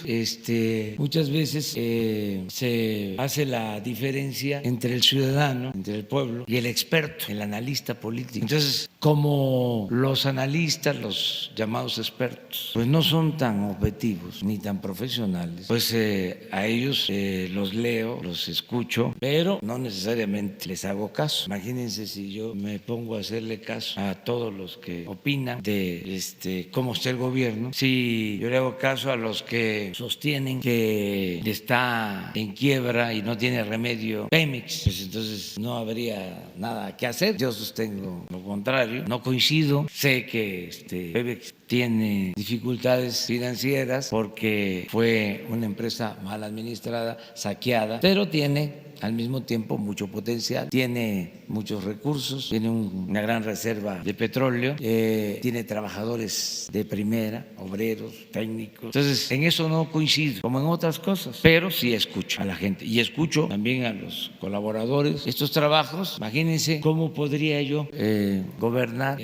Muchas veces se hace la diferencia entre el ciudadano, entre el pueblo y el experto, el analista político. Entonces, como los analistas, los llamados expertos, pues no son tan objetivos ni tan profesionales, pues a ellos los leo, los escucho, pero no necesariamente les hago caso. Imagínense si yo me pongo a hacerle caso a todos los que opinan de cómo está el gobierno, si yo le hago caso a los que sostienen que está en quiebra y no tiene remedio Pemex, pues entonces no habría nada que hacer. Yo sostengo lo contrario, no coincido. Sé que Pemex tiene dificultades financieras porque fue una empresa mal administrada, saqueada, pero tiene al mismo tiempo mucho potencial, tiene muchos recursos, tiene una gran reserva de petróleo, tiene trabajadores de primera, obreros, técnicos. Entonces, en eso no coincido, como en otras cosas, pero sí escucho a la gente y escucho también a los colaboradores. Estos trabajos, imagínense cómo podría yo gobernar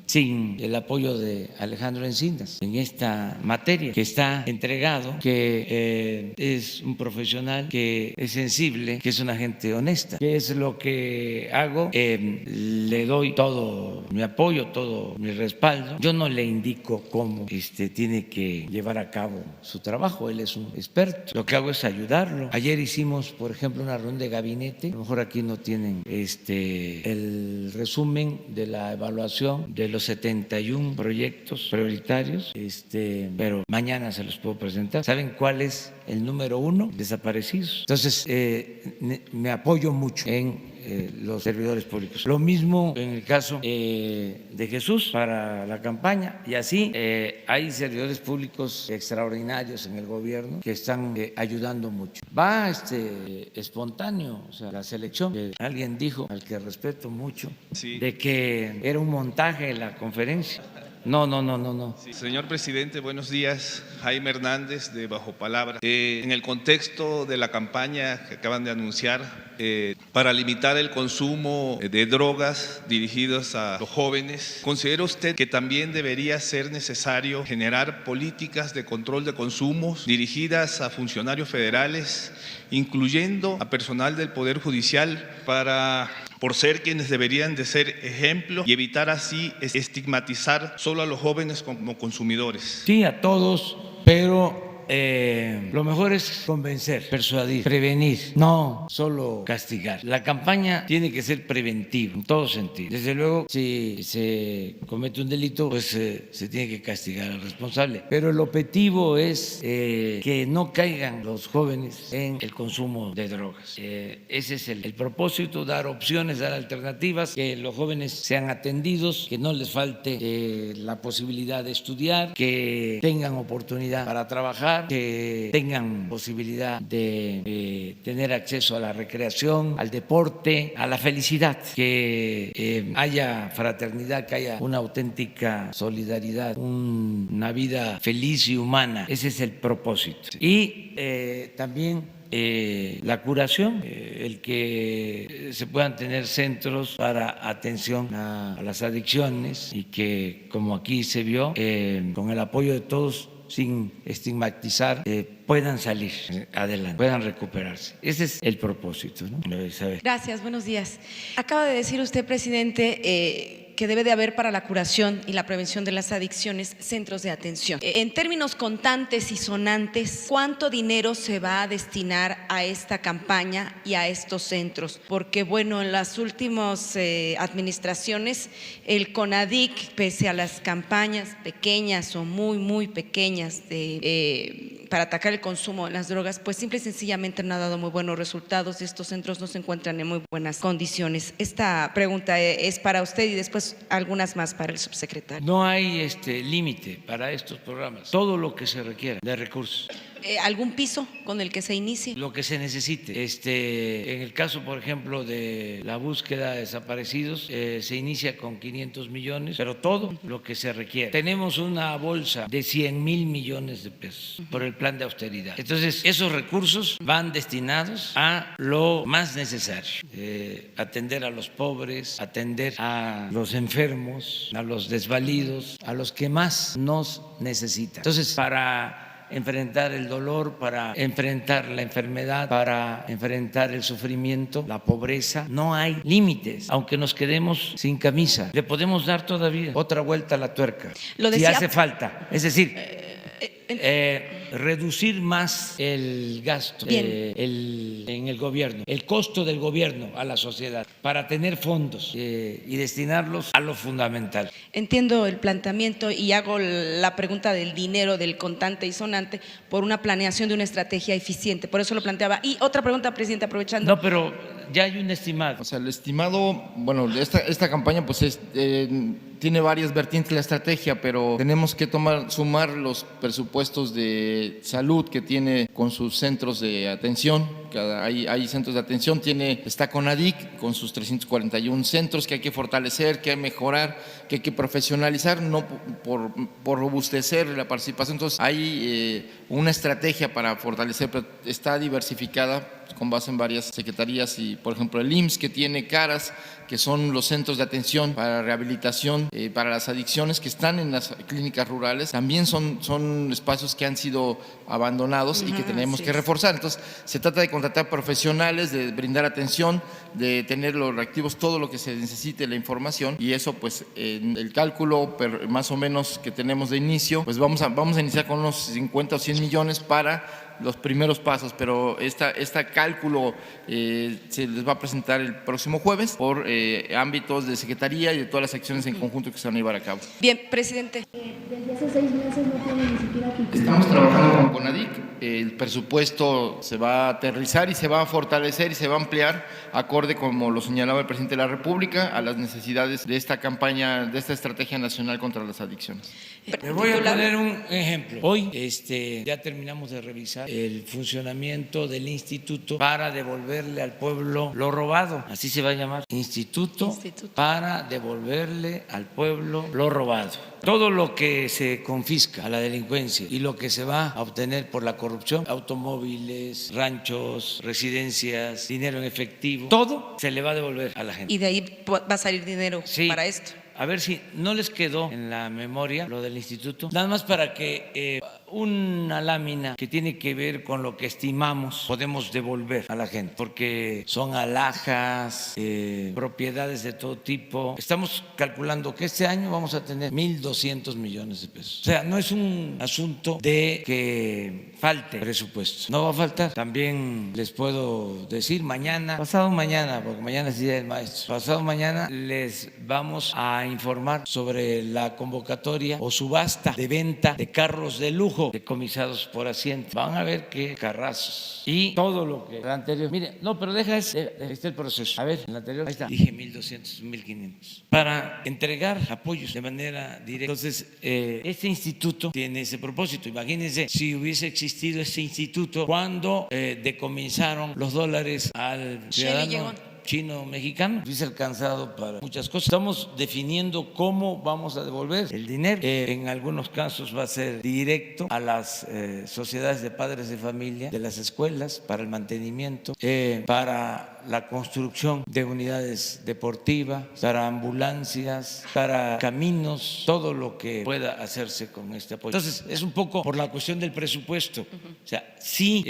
sin el apoyo de Alejandro Encinas en esta materia, que está entregado, que es un profesional, que es sensible, que es una gente honesta. ¿Qué es lo que hago? Le doy todo mi apoyo, todo mi respaldo. Yo no le indico cómo tiene que llevar a cabo su trabajo, él es un experto. Lo que hago es ayudarlo. Ayer hicimos, por ejemplo, una reunión de gabinete. A lo mejor aquí no tienen el resumen de la evaluación de los 71 proyectos prioritarios, pero mañana se los puedo presentar. ¿Saben cuál es el número 1? Desaparecidos. Entonces, me apoyo mucho en los servidores públicos. Lo mismo en el caso de Jesús para la campaña, y así hay servidores públicos extraordinarios en el gobierno que están ayudando mucho. Va espontáneo, o sea, la selección. Alguien dijo, al que respeto mucho, sí, de que era un montaje la conferencia. No. Sí, señor presidente, buenos días. Jaime Hernández, de Bajo Palabra. En el contexto de la campaña que acaban de anunciar para limitar el consumo de drogas dirigidas a los jóvenes, ¿considera usted que también debería ser necesario generar políticas de control de consumos dirigidas a funcionarios federales, incluyendo a personal del Poder Judicial, por ser quienes deberían de ser ejemplo y evitar así estigmatizar solo a los jóvenes como consumidores? Sí, a todos, pero lo mejor es convencer, persuadir, prevenir, no solo castigar. La campaña tiene que ser preventiva en todo sentido. Desde luego, si se comete un delito, pues se tiene que castigar al responsable. Pero el objetivo es que no caigan los jóvenes en el consumo de drogas. Ese es el propósito, dar opciones, dar alternativas, que los jóvenes sean atendidos, que no les falte la posibilidad de estudiar, que tengan oportunidad para trabajar, que tengan posibilidad de tener acceso a la recreación, al deporte, a la felicidad, que haya fraternidad, que haya una auténtica solidaridad, una vida feliz y humana. Ese es el propósito. Y también la curación, el que se puedan tener centros para atención a las adicciones y que, como aquí se vio, con el apoyo de todos, sin estigmatizar, puedan salir adelante, puedan recuperarse. Ese es el propósito, ¿no? Gracias, buenos días. Acaba de decir usted, presidente, que debe de haber para la curación y la prevención de las adicciones centros de atención. En términos contantes y sonantes, ¿cuánto dinero se va a destinar a esta campaña y a estos centros? Porque bueno, en las últimas administraciones, el CONADIC, pese a las campañas pequeñas o muy pequeñas para atacar el consumo de las drogas, pues simple y sencillamente no ha dado muy buenos resultados y estos centros no se encuentran en muy buenas condiciones. Esta pregunta es para usted y después algunas más para el subsecretario. No hay límite para estos programas, todo lo que se requiera de recursos. ¿Algún piso con el que se inicie? Lo que se necesite. En el caso, por ejemplo, de la búsqueda de desaparecidos, se inicia con 500 millones, pero todo lo que se requiere. Tenemos una bolsa de 100,000 millones de pesos por el plan de austeridad. Entonces, esos recursos van destinados a lo más necesario. Atender a los pobres, atender a los enfermos, a los desvalidos, a los que más nos necesitan. Entonces, para enfrentar el dolor, para enfrentar la enfermedad, para enfrentar el sufrimiento, la pobreza, no hay límites. Aunque nos quedemos sin camisa, le podemos dar todavía otra vuelta a la tuerca si hace falta. Es decir, reducir más el gasto en el gobierno, el costo del gobierno a la sociedad, para tener fondos y destinarlos a lo fundamental. Entiendo el planteamiento y hago la pregunta del dinero, del contante y sonante, por una planeación de una estrategia eficiente. Por eso lo planteaba. Y otra pregunta, presidente, aprovechando. No, pero ya hay un estimado. O sea, el estimado, bueno, esta campaña pues tiene varias vertientes la estrategia, pero tenemos que sumar los presupuestos de salud que tiene con sus centros de atención. Hay centros de atención, está CONADIC con sus 341 centros que hay que fortalecer, que hay que mejorar, que hay que profesionalizar, no por robustecer la participación. Entonces hay una estrategia para fortalecer, pero está diversificada con base en varias secretarías y, por ejemplo, el IMSS, que tiene CARAS, que son los centros de atención para rehabilitación, para las adicciones, que están en las clínicas rurales, también son espacios que han sido abandonados y que tenemos que reforzar. Entonces, se trata de contratar profesionales, de brindar atención, de tener los reactivos, todo lo que se necesite, la información, y eso pues en el cálculo más o menos que tenemos de inicio, pues vamos a iniciar con unos 50 o 100 millones para los primeros pasos, pero este cálculo se les va a presentar el próximo jueves por ámbitos de Secretaría y de todas las acciones en conjunto que se van a llevar a cabo. Bien, presidente. Desde hace 6 meses no tiene ni siquiera que... Estamos trabajando con CONADIC, el presupuesto se va a aterrizar y se va a fortalecer y se va a ampliar acorde, como lo señalaba el presidente de la República, a las necesidades de esta campaña, de esta estrategia nacional contra las adicciones. Le voy a poner un ejemplo. Hoy ya terminamos de revisar el funcionamiento del instituto para devolverle al pueblo lo robado. Así se va a llamar. Instituto para devolverle al pueblo lo robado. Todo lo que se confisca a la delincuencia y lo que se va a obtener por la corrupción, automóviles, ranchos, residencias, dinero en efectivo, todo se le va a devolver a la gente. Y de ahí va a salir dinero para esto. A ver si no les quedó en la memoria lo del instituto. Nada más para que una lámina que tiene que ver con lo que estimamos podemos devolver a la gente, porque son alhajas, propiedades de todo tipo. Estamos calculando que este año vamos a tener 1.200 millones de pesos. O sea, no es un asunto de que falte presupuesto. No va a faltar. También les puedo decir mañana, pasado mañana, porque mañana es Día del Maestro, pasado mañana les vamos a informar sobre la convocatoria o subasta de venta de carros de lujo decomisados por Hacienda. Van a ver qué carrazos. Y todo lo que la anterior. Mire, no, pero deja este el proceso. A ver, en la anterior, ahí está. Dije 1.200, 1.500. Para entregar apoyos de manera directa. Entonces, este instituto tiene ese propósito. Imagínense si hubiese existido este instituto cuando decomisaron los dólares al ciudadano chino-mexicano, hubiese alcanzado para muchas cosas. Estamos definiendo cómo vamos a devolver el dinero. En algunos casos va a ser directo a las sociedades de padres de familia, de las escuelas, para el mantenimiento, para la construcción de unidades deportivas, para ambulancias, para caminos, todo lo que pueda hacerse con este apoyo. Entonces, es un poco por la cuestión del presupuesto. O sea, sí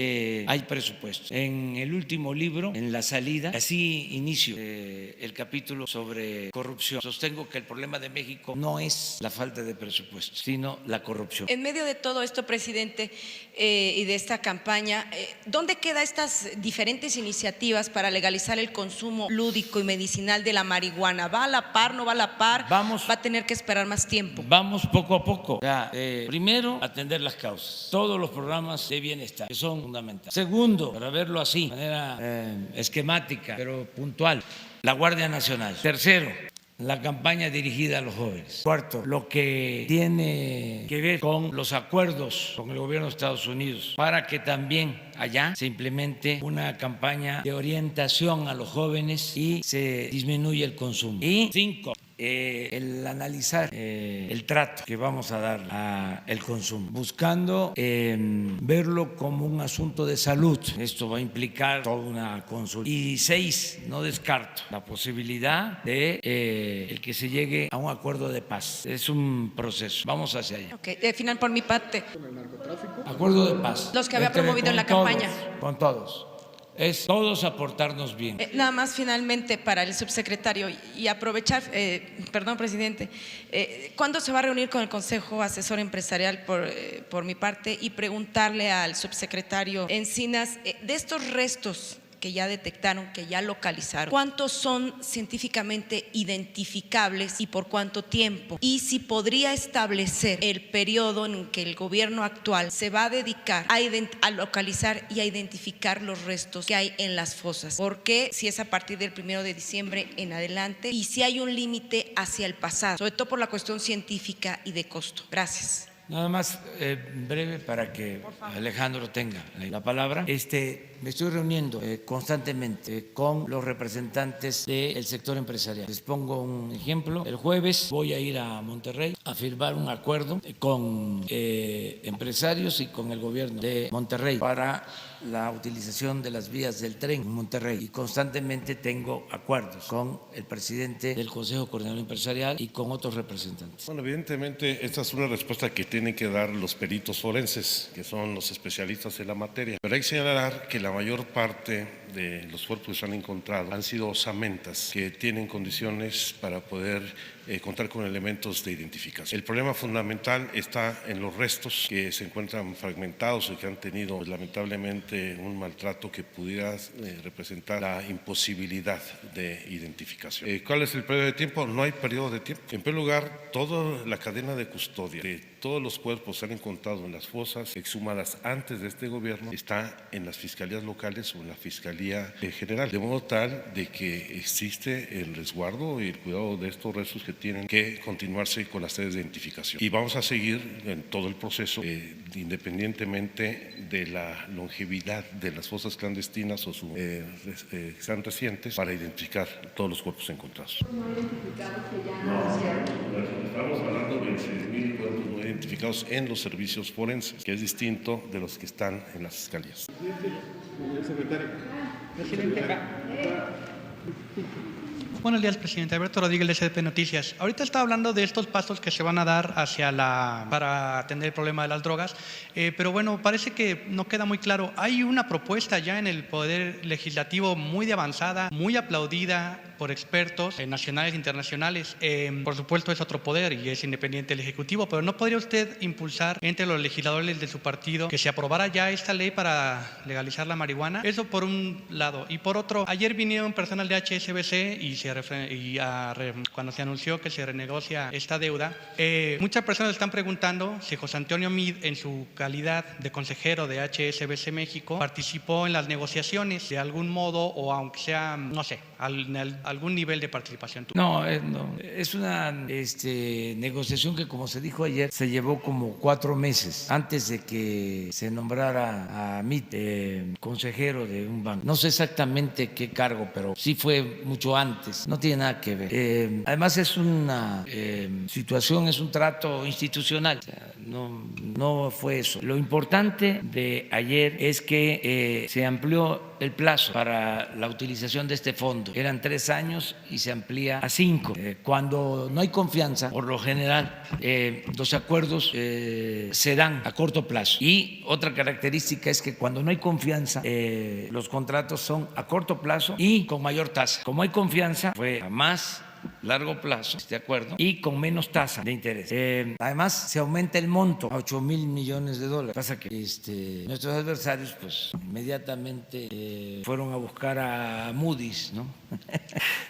hay presupuesto. En el último libro, en la salida, así inicio el capítulo sobre corrupción. Sostengo que el problema de México no es la falta de presupuesto, sino la corrupción. En medio de todo esto, presidente, y de esta campaña, ¿dónde quedan estas diferentes iniciativas para legalizar el consumo lúdico y medicinal de la marihuana? ¿Va a la par, no va a la par? Vamos, ¿va a tener que esperar más tiempo? Vamos poco a poco. O sea, primero, atender las causas. Todos los programas de bienestar, que son fundamentales. Segundo, para verlo así, de manera esquemática, pero puntual, la Guardia Nacional. Tercero, la campaña dirigida a los jóvenes. Cuarto, lo que tiene que ver con los acuerdos con el gobierno de Estados Unidos para que también allá se implemente una campaña de orientación a los jóvenes y se disminuya el consumo. Y 5, el analizar el trato que vamos a dar al consumo, buscando verlo como un asunto de salud. Esto va a implicar toda una consulta. Y 6, no descarto la posibilidad de el que se llegue a un acuerdo de paz. Es un proceso. Vamos hacia allá. Okay. Final por mi parte. Acuerdo de paz. Los que había promovido en la campaña. Con todos. Es todos aportarnos bien. Nada más finalmente para el subsecretario y aprovechar, perdón, presidente, ¿cuándo se va a reunir con el Consejo Asesor Empresarial por mi parte y preguntarle al subsecretario Encinas de estos restos que ya detectaron, que ya localizaron, cuántos son científicamente identificables y por cuánto tiempo? Y si podría establecer el periodo en que el gobierno actual se va a dedicar a localizar y a identificar los restos que hay en las fosas. Porque si es a partir del 1 de diciembre en adelante y si hay un límite hacia el pasado, sobre todo por la cuestión científica y de costo. Gracias. Nada más breve para que Alejandro tenga la palabra. Me estoy reuniendo constantemente con los representantes del sector empresarial. Les pongo un ejemplo. El jueves voy a ir a Monterrey a firmar un acuerdo con empresarios y con el gobierno de Monterrey para la utilización de las vías del tren en Monterrey. Y constantemente tengo acuerdos con el presidente del Consejo Coordinador Empresarial y con otros representantes. Bueno, evidentemente esta es una respuesta que tienen que dar los peritos forenses, que son los especialistas en la materia. Pero hay que señalar que la la mayor parte de los cuerpos que se han encontrado han sido osamentas que tienen condiciones para poder contar con elementos de identificación. El problema fundamental está en los restos que se encuentran fragmentados y que han tenido pues, lamentablemente un maltrato que pudiera representar la imposibilidad de identificación. ¿Cuál es el periodo de tiempo? No hay periodo de tiempo. En primer lugar, toda la cadena de custodia de todos los cuerpos que se han encontrado en las fosas exhumadas antes de este gobierno está en las fiscalías locales o en la Fiscalía General, de modo tal de que existe el resguardo y el cuidado de estos restos que tienen que continuarse con las tareas de identificación. Y vamos a seguir en todo el proceso, independientemente de la longevidad de las fosas clandestinas o sean recientes, para identificar todos los cuerpos encontrados. Estamos hablando de 26,000 cuerpos no identificados en los servicios forenses, que es distinto de los que están en las fiscalías. Buenos días, presidente. Alberto Rodríguez, de SDP Noticias. Ahorita está hablando de estos pasos que se van a dar para atender el problema de las drogas, pero bueno, parece que no queda muy claro. Hay una propuesta ya en el Poder Legislativo muy de avanzada, muy aplaudida por expertos nacionales e internacionales. Por supuesto es otro poder y es independiente el Ejecutivo, pero ¿no podría usted impulsar entre los legisladores de su partido que se aprobara ya esta ley para legalizar la marihuana? Eso por un lado. Y por otro, ayer vinieron personal de HSBC cuando se anunció que se renegocia esta deuda, muchas personas están preguntando si José Antonio Meade, en su calidad de consejero de HSBC México, participó en las negociaciones de algún modo o aunque sea, no sé, algún nivel de participación. No, es una negociación que, como se dijo ayer, se llevó como 4 meses antes de que se nombrara a Meade consejero de un banco. No sé exactamente qué cargo, pero sí fue mucho antes. No tiene nada que ver. Además es una situación, es un trato institucional. O sea, no fue eso. Lo importante de ayer es que se amplió el plazo para la utilización de este fondo. Eran 3 años y se amplía a 5. Cuando no hay confianza, por lo general, los acuerdos se dan a corto plazo. Y otra característica es que cuando no hay confianza, los contratos son a corto plazo y con mayor tasa. Como hay confianza, fue a más largo plazo, este acuerdo, y con menos tasa de interés. Además, se aumenta el monto a $8,000 millones. Pasa que nuestros adversarios, pues, inmediatamente fueron a buscar a Moody's, ¿no?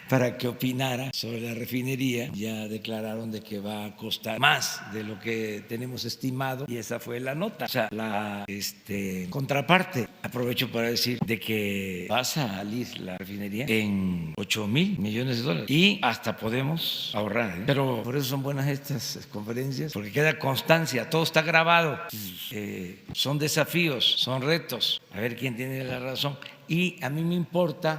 para que opinara sobre la refinería. Ya declararon de que va a costar más de lo que tenemos estimado y esa fue la nota. O sea, la contraparte, aprovecho para decir de que va a salir la refinería en $8,000 millones y hasta podemos ahorrar, ¿eh? Pero por eso son buenas estas conferencias, porque queda constancia, todo está grabado. Son desafíos, son retos, a ver quién tiene la razón. Y a mí me importa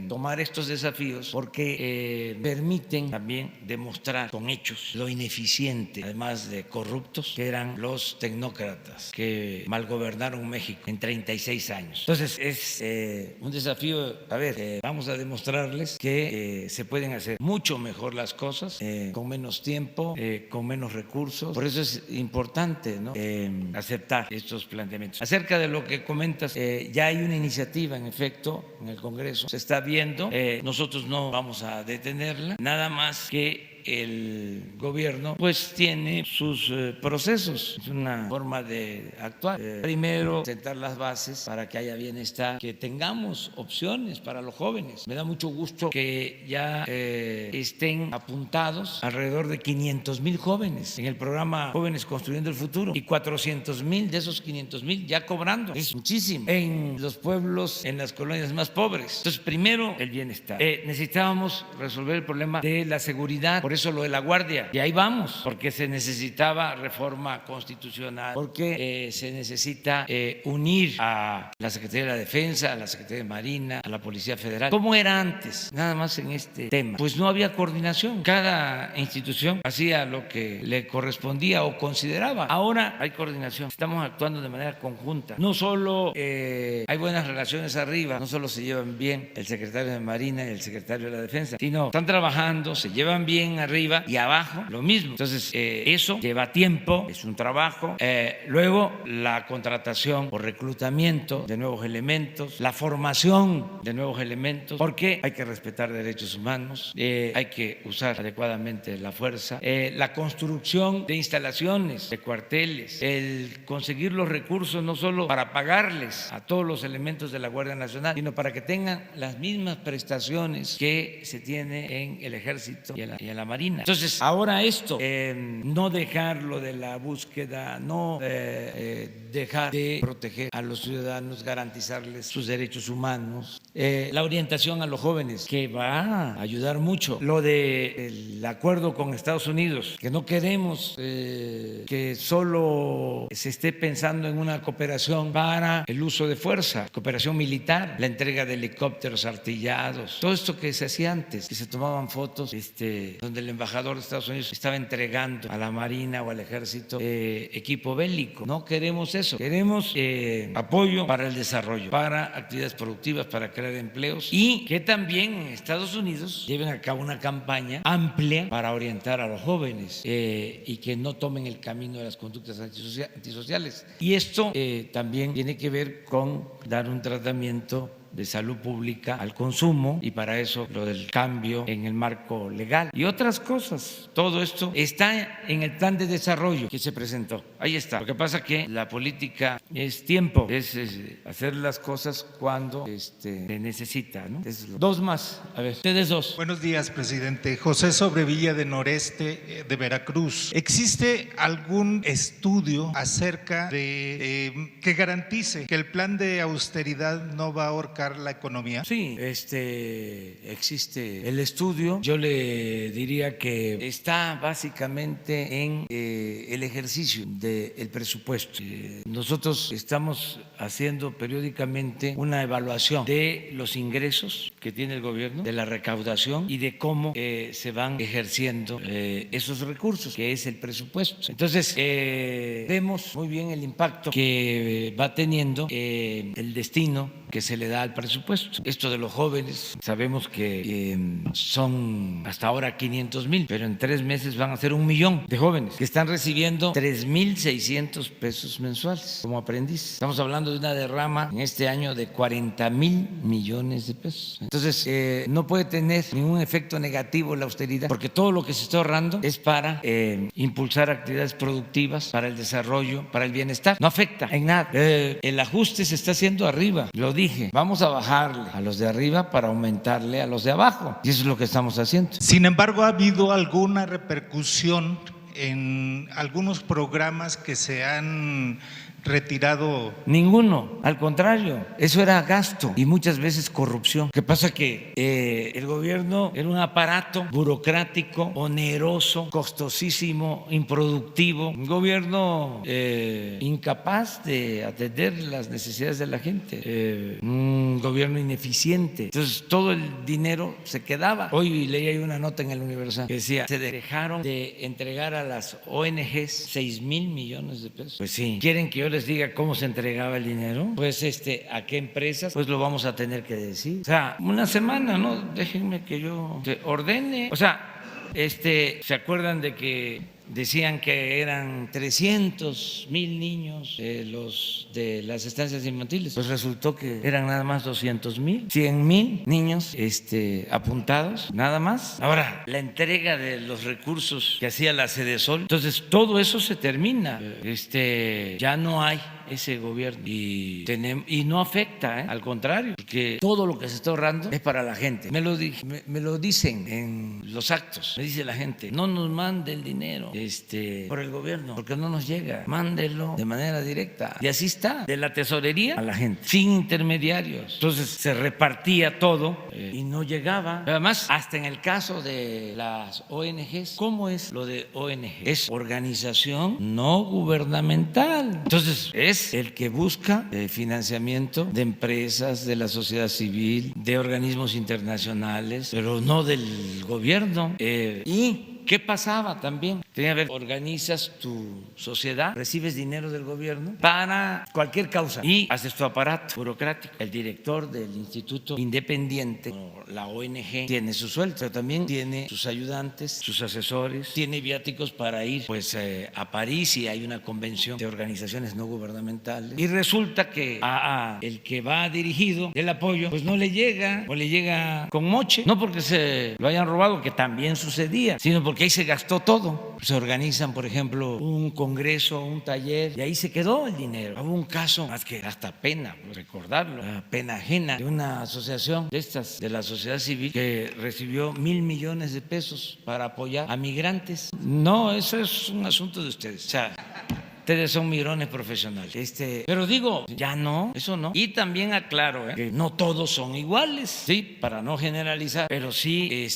tomar estos desafíos porque permiten también demostrar con hechos lo ineficiente, además de corruptos, que eran los tecnócratas que malgobernaron México en 36 años. Entonces es un desafío, a ver, vamos a demostrarles que se pueden hacer mucho mejor las cosas con menos tiempo, con menos recursos. Por eso es importante, ¿no? Aceptar estos planteamientos. Acerca de lo que comentas, ya hay una iniciativa en efecto en el Congreso, se está viendo, nosotros no vamos a detenerla, nada más que el gobierno pues tiene sus procesos, es una forma de actuar. Primero, sentar las bases para que haya bienestar, que tengamos opciones para los jóvenes. Me da mucho gusto que ya estén apuntados alrededor de 500,000 jóvenes en el programa Jóvenes Construyendo el Futuro y 400,000 de esos 500,000 ya cobrando. Es muchísimo en los pueblos, en las colonias más pobres. Entonces, primero, el bienestar. Necesitábamos resolver el problema de la seguridad. Por eso lo de la Guardia, y ahí vamos, porque se necesitaba reforma constitucional, porque se necesita unir a la Secretaría de la Defensa, a la Secretaría de Marina, a la Policía Federal. ¿Cómo era antes? Nada más en este tema. Pues no había coordinación. Cada institución hacía lo que le correspondía o consideraba. Ahora hay coordinación. Estamos actuando de manera conjunta. No solo hay buenas relaciones arriba, no solo se llevan bien el secretario de Marina y el secretario de la Defensa, sino están trabajando, se llevan bien arriba y abajo lo mismo. Entonces, eso lleva tiempo, es un trabajo. Luego, la contratación o reclutamiento de nuevos elementos, la formación de nuevos elementos, porque hay que respetar derechos humanos, hay que usar adecuadamente la fuerza, la construcción de instalaciones, de cuarteles, el conseguir los recursos no solo para pagarles a todos los elementos de la Guardia Nacional, sino para que tengan las mismas prestaciones que se tiene en el Ejército y en la Marina. Entonces, ahora esto, no dejarlo de la búsqueda, no dejar de proteger a los ciudadanos, garantizarles sus derechos humanos, la orientación a los jóvenes, que va a ayudar mucho, lo del acuerdo con Estados Unidos, que no queremos que solo se esté pensando en una cooperación para el uso de fuerza, cooperación militar, la entrega de helicópteros artillados, todo esto que se hacía antes, que se tomaban fotos donde el embajador de Estados Unidos estaba entregando a la Marina o al Ejército equipo bélico. No queremos eso, queremos apoyo para el desarrollo, para actividades productivas, para crear empleos, y que también en Estados Unidos lleven a cabo una campaña amplia para orientar a los jóvenes y que no tomen el camino de las conductas antisociales. Y esto también tiene que ver con dar un tratamiento de salud pública al consumo, y para eso lo del cambio en el marco legal y otras cosas. Todo esto está en el plan de desarrollo que se presentó. Ahí está. Lo que pasa es que la política es tiempo, es hacer las cosas cuando se necesita, ¿no? Dos más. A ver, ustedes dos. Buenos días, presidente. José Sobrevilla, de Noreste, de Veracruz. ¿Existe algún estudio acerca de que garantice que el plan de austeridad no va a ahorcar la economía? Sí, existe el estudio. Yo le diría que está básicamente en el ejercicio del presupuesto. Nosotros estamos haciendo periódicamente una evaluación de los ingresos que tiene el gobierno, de la recaudación y de cómo se van ejerciendo esos recursos, que es el presupuesto. Entonces, vemos muy bien el impacto que va teniendo el destino que se le da al presupuesto. Esto de los jóvenes, sabemos que son hasta ahora 500,000, pero en 3 meses van a ser 1,000,000 de jóvenes que están recibiendo 3,600 pesos mensuales como aprendiz. Estamos hablando de una derrama en este año de 40,000 millones de pesos. Entonces, no puede tener ningún efecto negativo la austeridad, porque todo lo que se está ahorrando es para impulsar actividades productivas, para el desarrollo, para el bienestar. No afecta en nada. El ajuste se está haciendo arriba, lo dije. Vamos a bajarle a los de arriba para aumentarle a los de abajo, y eso es lo que estamos haciendo. Sin embargo, ¿ha habido alguna repercusión en algunos programas que se han retirado? Ninguno, al contrario, eso era gasto y muchas veces corrupción. ¿Qué pasa? Que el gobierno era un aparato burocrático, oneroso, costosísimo, improductivo, un gobierno incapaz de atender las necesidades de la gente, un gobierno ineficiente. Entonces todo el dinero se quedaba. Hoy leí ahí una nota en el Universal que decía: se dejaron de entregar a las ONGs 6,000 millones de pesos. Pues sí, quieren que yo les diga cómo se entregaba el dinero, pues a qué empresas, pues lo vamos a tener que decir. O sea, una semana, ¿no? Déjenme que yo ordene. O sea, ¿se acuerdan de que decían que eran 300,000 niños los de las estancias infantiles? Pues resultó que eran nada más 200,000, 100,000 niños apuntados, nada más. Ahora, la entrega de los recursos que hacía la Sedesol, entonces todo eso se termina. Ya no hay ese gobierno y no afecta, al contrario, porque todo lo que se está ahorrando es para la gente. Me lo dicen en los actos, me dice la gente: no nos mande el dinero por el gobierno, porque no nos llega, mándelo de manera directa. Y así está, de la tesorería a la gente, sin intermediarios. Entonces se repartía todo y no llegaba. Además, hasta en el caso de las ONGs, ¿cómo es lo de ONG? Es organización no gubernamental. Entonces es el que busca financiamiento de empresas, de la sociedad civil, de organismos internacionales, pero no del gobierno. ¿Y qué pasaba también? Tiene que ver, organizas tu sociedad, recibes dinero del gobierno para cualquier causa y haces tu aparato burocrático. El director del instituto independiente, la ONG, tiene su sueldo, pero también tiene sus ayudantes, sus asesores, tiene viáticos para ir pues a París y hay una convención de organizaciones no gubernamentales. Y resulta que a el que va dirigido el apoyo pues no le llega o le llega con moche, no porque se lo hayan robado, que también sucedía, sino porque ahí se gastó todo. Se organizan, por ejemplo, un congreso, un taller, y ahí se quedó el dinero. Hubo un caso, más que hasta pena recordarlo, la pena ajena, de una asociación de estas, de la sociedad civil, que recibió 1,000 millones de pesos para apoyar a migrantes. No, eso es un asunto de ustedes. O sea, ustedes son mirones profesionales. Pero digo, ya no, eso no. Y también aclaro que no todos son iguales, sí, para no generalizar, pero sí,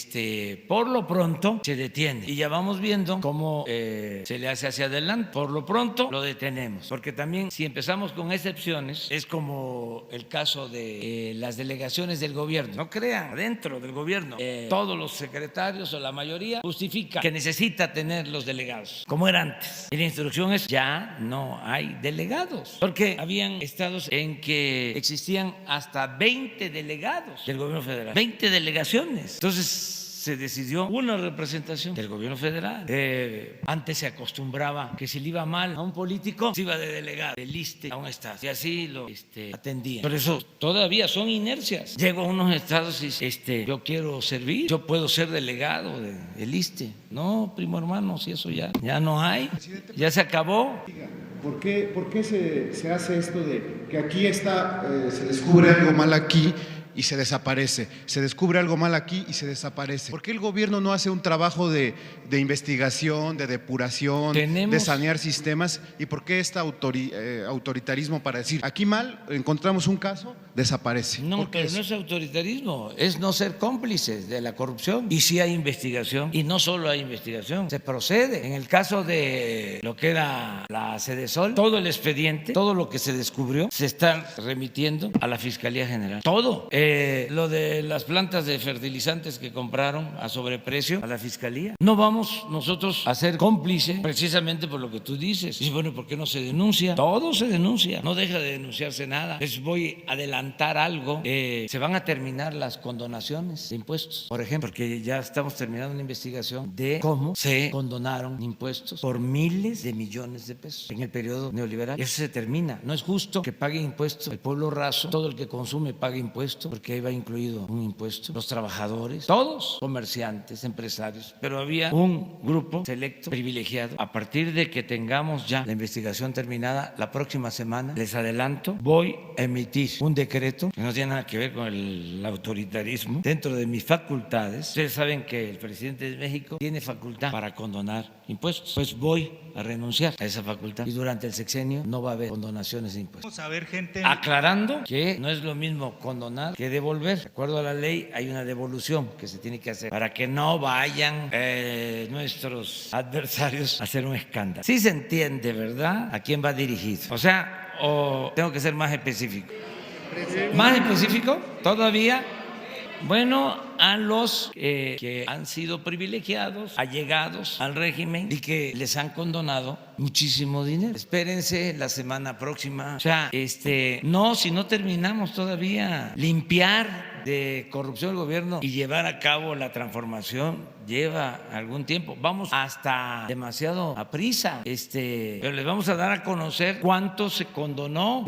por lo pronto se detiene. Y ya vamos viendo cómo se le hace hacia adelante. Por lo pronto lo detenemos, porque también si empezamos con excepciones, es como el caso de las delegaciones del gobierno. No crean, dentro del gobierno, todos los secretarios o la mayoría justifican que necesita tener los delegados, como era antes. Y la instrucción es ya no hay delegados, porque habían estados en que existían hasta 20 delegados del gobierno federal, 20 delegaciones. Entonces se decidió una representación del gobierno federal. Antes se acostumbraba que si le iba mal a un político, se iba de delegado, del ISSSTE a un estado, y así lo atendían. Por eso todavía son inercias. Llego a unos estados y yo quiero servir, yo puedo ser delegado del ISSSTE. No, primo hermano, si eso ya no hay, ya se acabó. ¿Por qué se hace esto de que aquí se descubre algo mal aquí y se desaparece? Se descubre algo mal aquí y se desaparece. ¿Por qué el gobierno no hace un trabajo de investigación, de depuración, de sanear sistemas? ¿Y por qué este autoritarismo para decir, aquí mal, encontramos un caso, desaparece? No, pero no es autoritarismo, es no ser cómplices de la corrupción. Y sí hay investigación, y no solo hay investigación, se procede. En el caso de lo que era la Sedesol, todo el expediente, todo lo que se descubrió, se está remitiendo a la Fiscalía General. Todo. Lo de las plantas de fertilizantes que compraron a sobreprecio a la Fiscalía. No vamos nosotros a ser cómplices precisamente por lo que tú dices. Y bueno, ¿por qué no se denuncia? Todo se denuncia, no deja de denunciarse nada. Les voy a adelantar algo. Se van a terminar las condonaciones de impuestos, por ejemplo, porque ya estamos terminando una investigación de cómo se condonaron impuestos por miles de millones de pesos en el periodo neoliberal. Y eso se termina. No es justo que pague impuestos el pueblo raso, todo el que consume pague impuestos, porque ahí va incluido un impuesto, los trabajadores, todos, comerciantes, empresarios, pero había un grupo selecto, privilegiado. A partir de que tengamos ya la investigación terminada, la próxima semana, les adelanto, voy a emitir un decreto que no tiene nada que ver con el autoritarismo, dentro de mis facultades. Ustedes saben que el presidente de México tiene facultad para condonar impuestos, pues voy a renunciar a esa facultad y durante el sexenio no va a haber condonaciones de impuestos. Vamos a ver, gente. Aclarando que no es lo mismo condonar que devolver. De acuerdo a la ley hay una devolución que se tiene que hacer para que no vayan nuestros adversarios a hacer un escándalo. Sí se entiende, ¿verdad? ¿A quién va dirigido? O sea, o tengo que ser más específico. ¿Más específico todavía? Bueno, a los que han sido privilegiados, allegados al régimen y que les han condonado muchísimo dinero. Espérense la semana próxima. O sea, no, si no terminamos todavía, limpiar de corrupción del gobierno y llevar a cabo la transformación lleva algún tiempo. Vamos hasta demasiado a prisa, pero les vamos a dar a conocer cuánto se condonó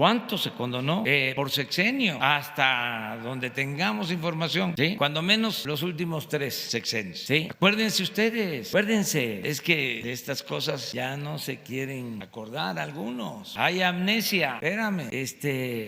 por sexenio, hasta donde tengamos información, ¿sí? Cuando menos los últimos 3 sexenios, ¿sí? Acuérdense ustedes, es que de estas cosas ya no se quieren acordar algunos. Hay amnesia, espérame.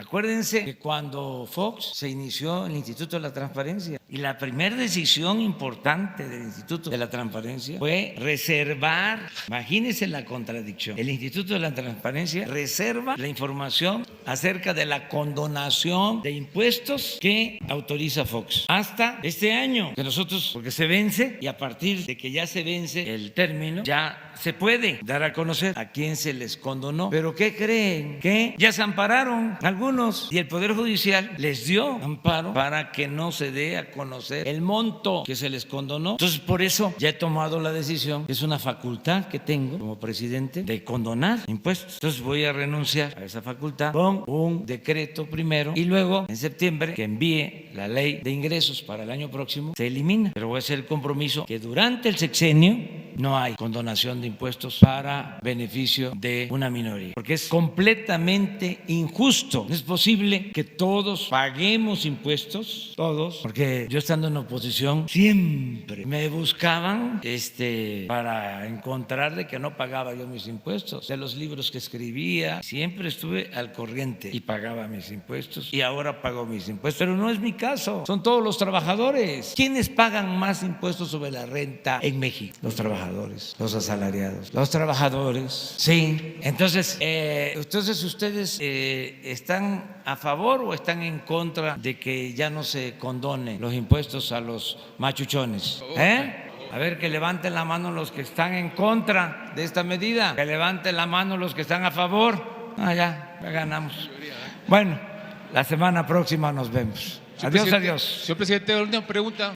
Acuérdense que cuando Fox se inició el Instituto de la Transparencia y la primera decisión importante del Instituto de la Transparencia fue reservar, imagínense la contradicción, el Instituto de la Transparencia reserva la información acerca de la condonación de impuestos que autoriza Fox hasta este año, que nosotros, porque se vence y a partir de que ya se vence el término, ya se puede dar a conocer a quién se les condonó. Pero ¿qué creen? Que ya se ampararon algunos y el Poder Judicial les dio amparo para que no se dé a conocer el monto que se les condonó. Entonces por eso ya he tomado la decisión, es una facultad que tengo como presidente de condonar impuestos. Entonces voy a renunciar a esa facultad con un decreto primero y luego en septiembre que envíe la ley de ingresos para el año próximo, se elimina. Pero voy a hacer el compromiso que durante el sexenio no hay condonación de impuestos para beneficio de una minoría, porque es completamente injusto. No es posible que todos paguemos impuestos, todos, porque yo estando en oposición siempre me buscaban para encontrar de que no pagaba yo mis impuestos, de los libros que escribía, siempre estuve al corriente y pagaba mis impuestos y ahora pago mis impuestos, pero no es mi caso, son todos los trabajadores. ¿Quiénes pagan más impuestos sobre la renta en México? Los trabajadores, los asalariados, los trabajadores. Sí, entonces ustedes ¿están a favor o están en contra de que ya no se condone los impuestos a los machuchones? A ver, que levanten la mano los que están en contra de esta medida, que levanten la mano los que están a favor. Ya ganamos. Bueno, la semana próxima nos vemos. Adiós, adiós. Señor presidente, una pregunta.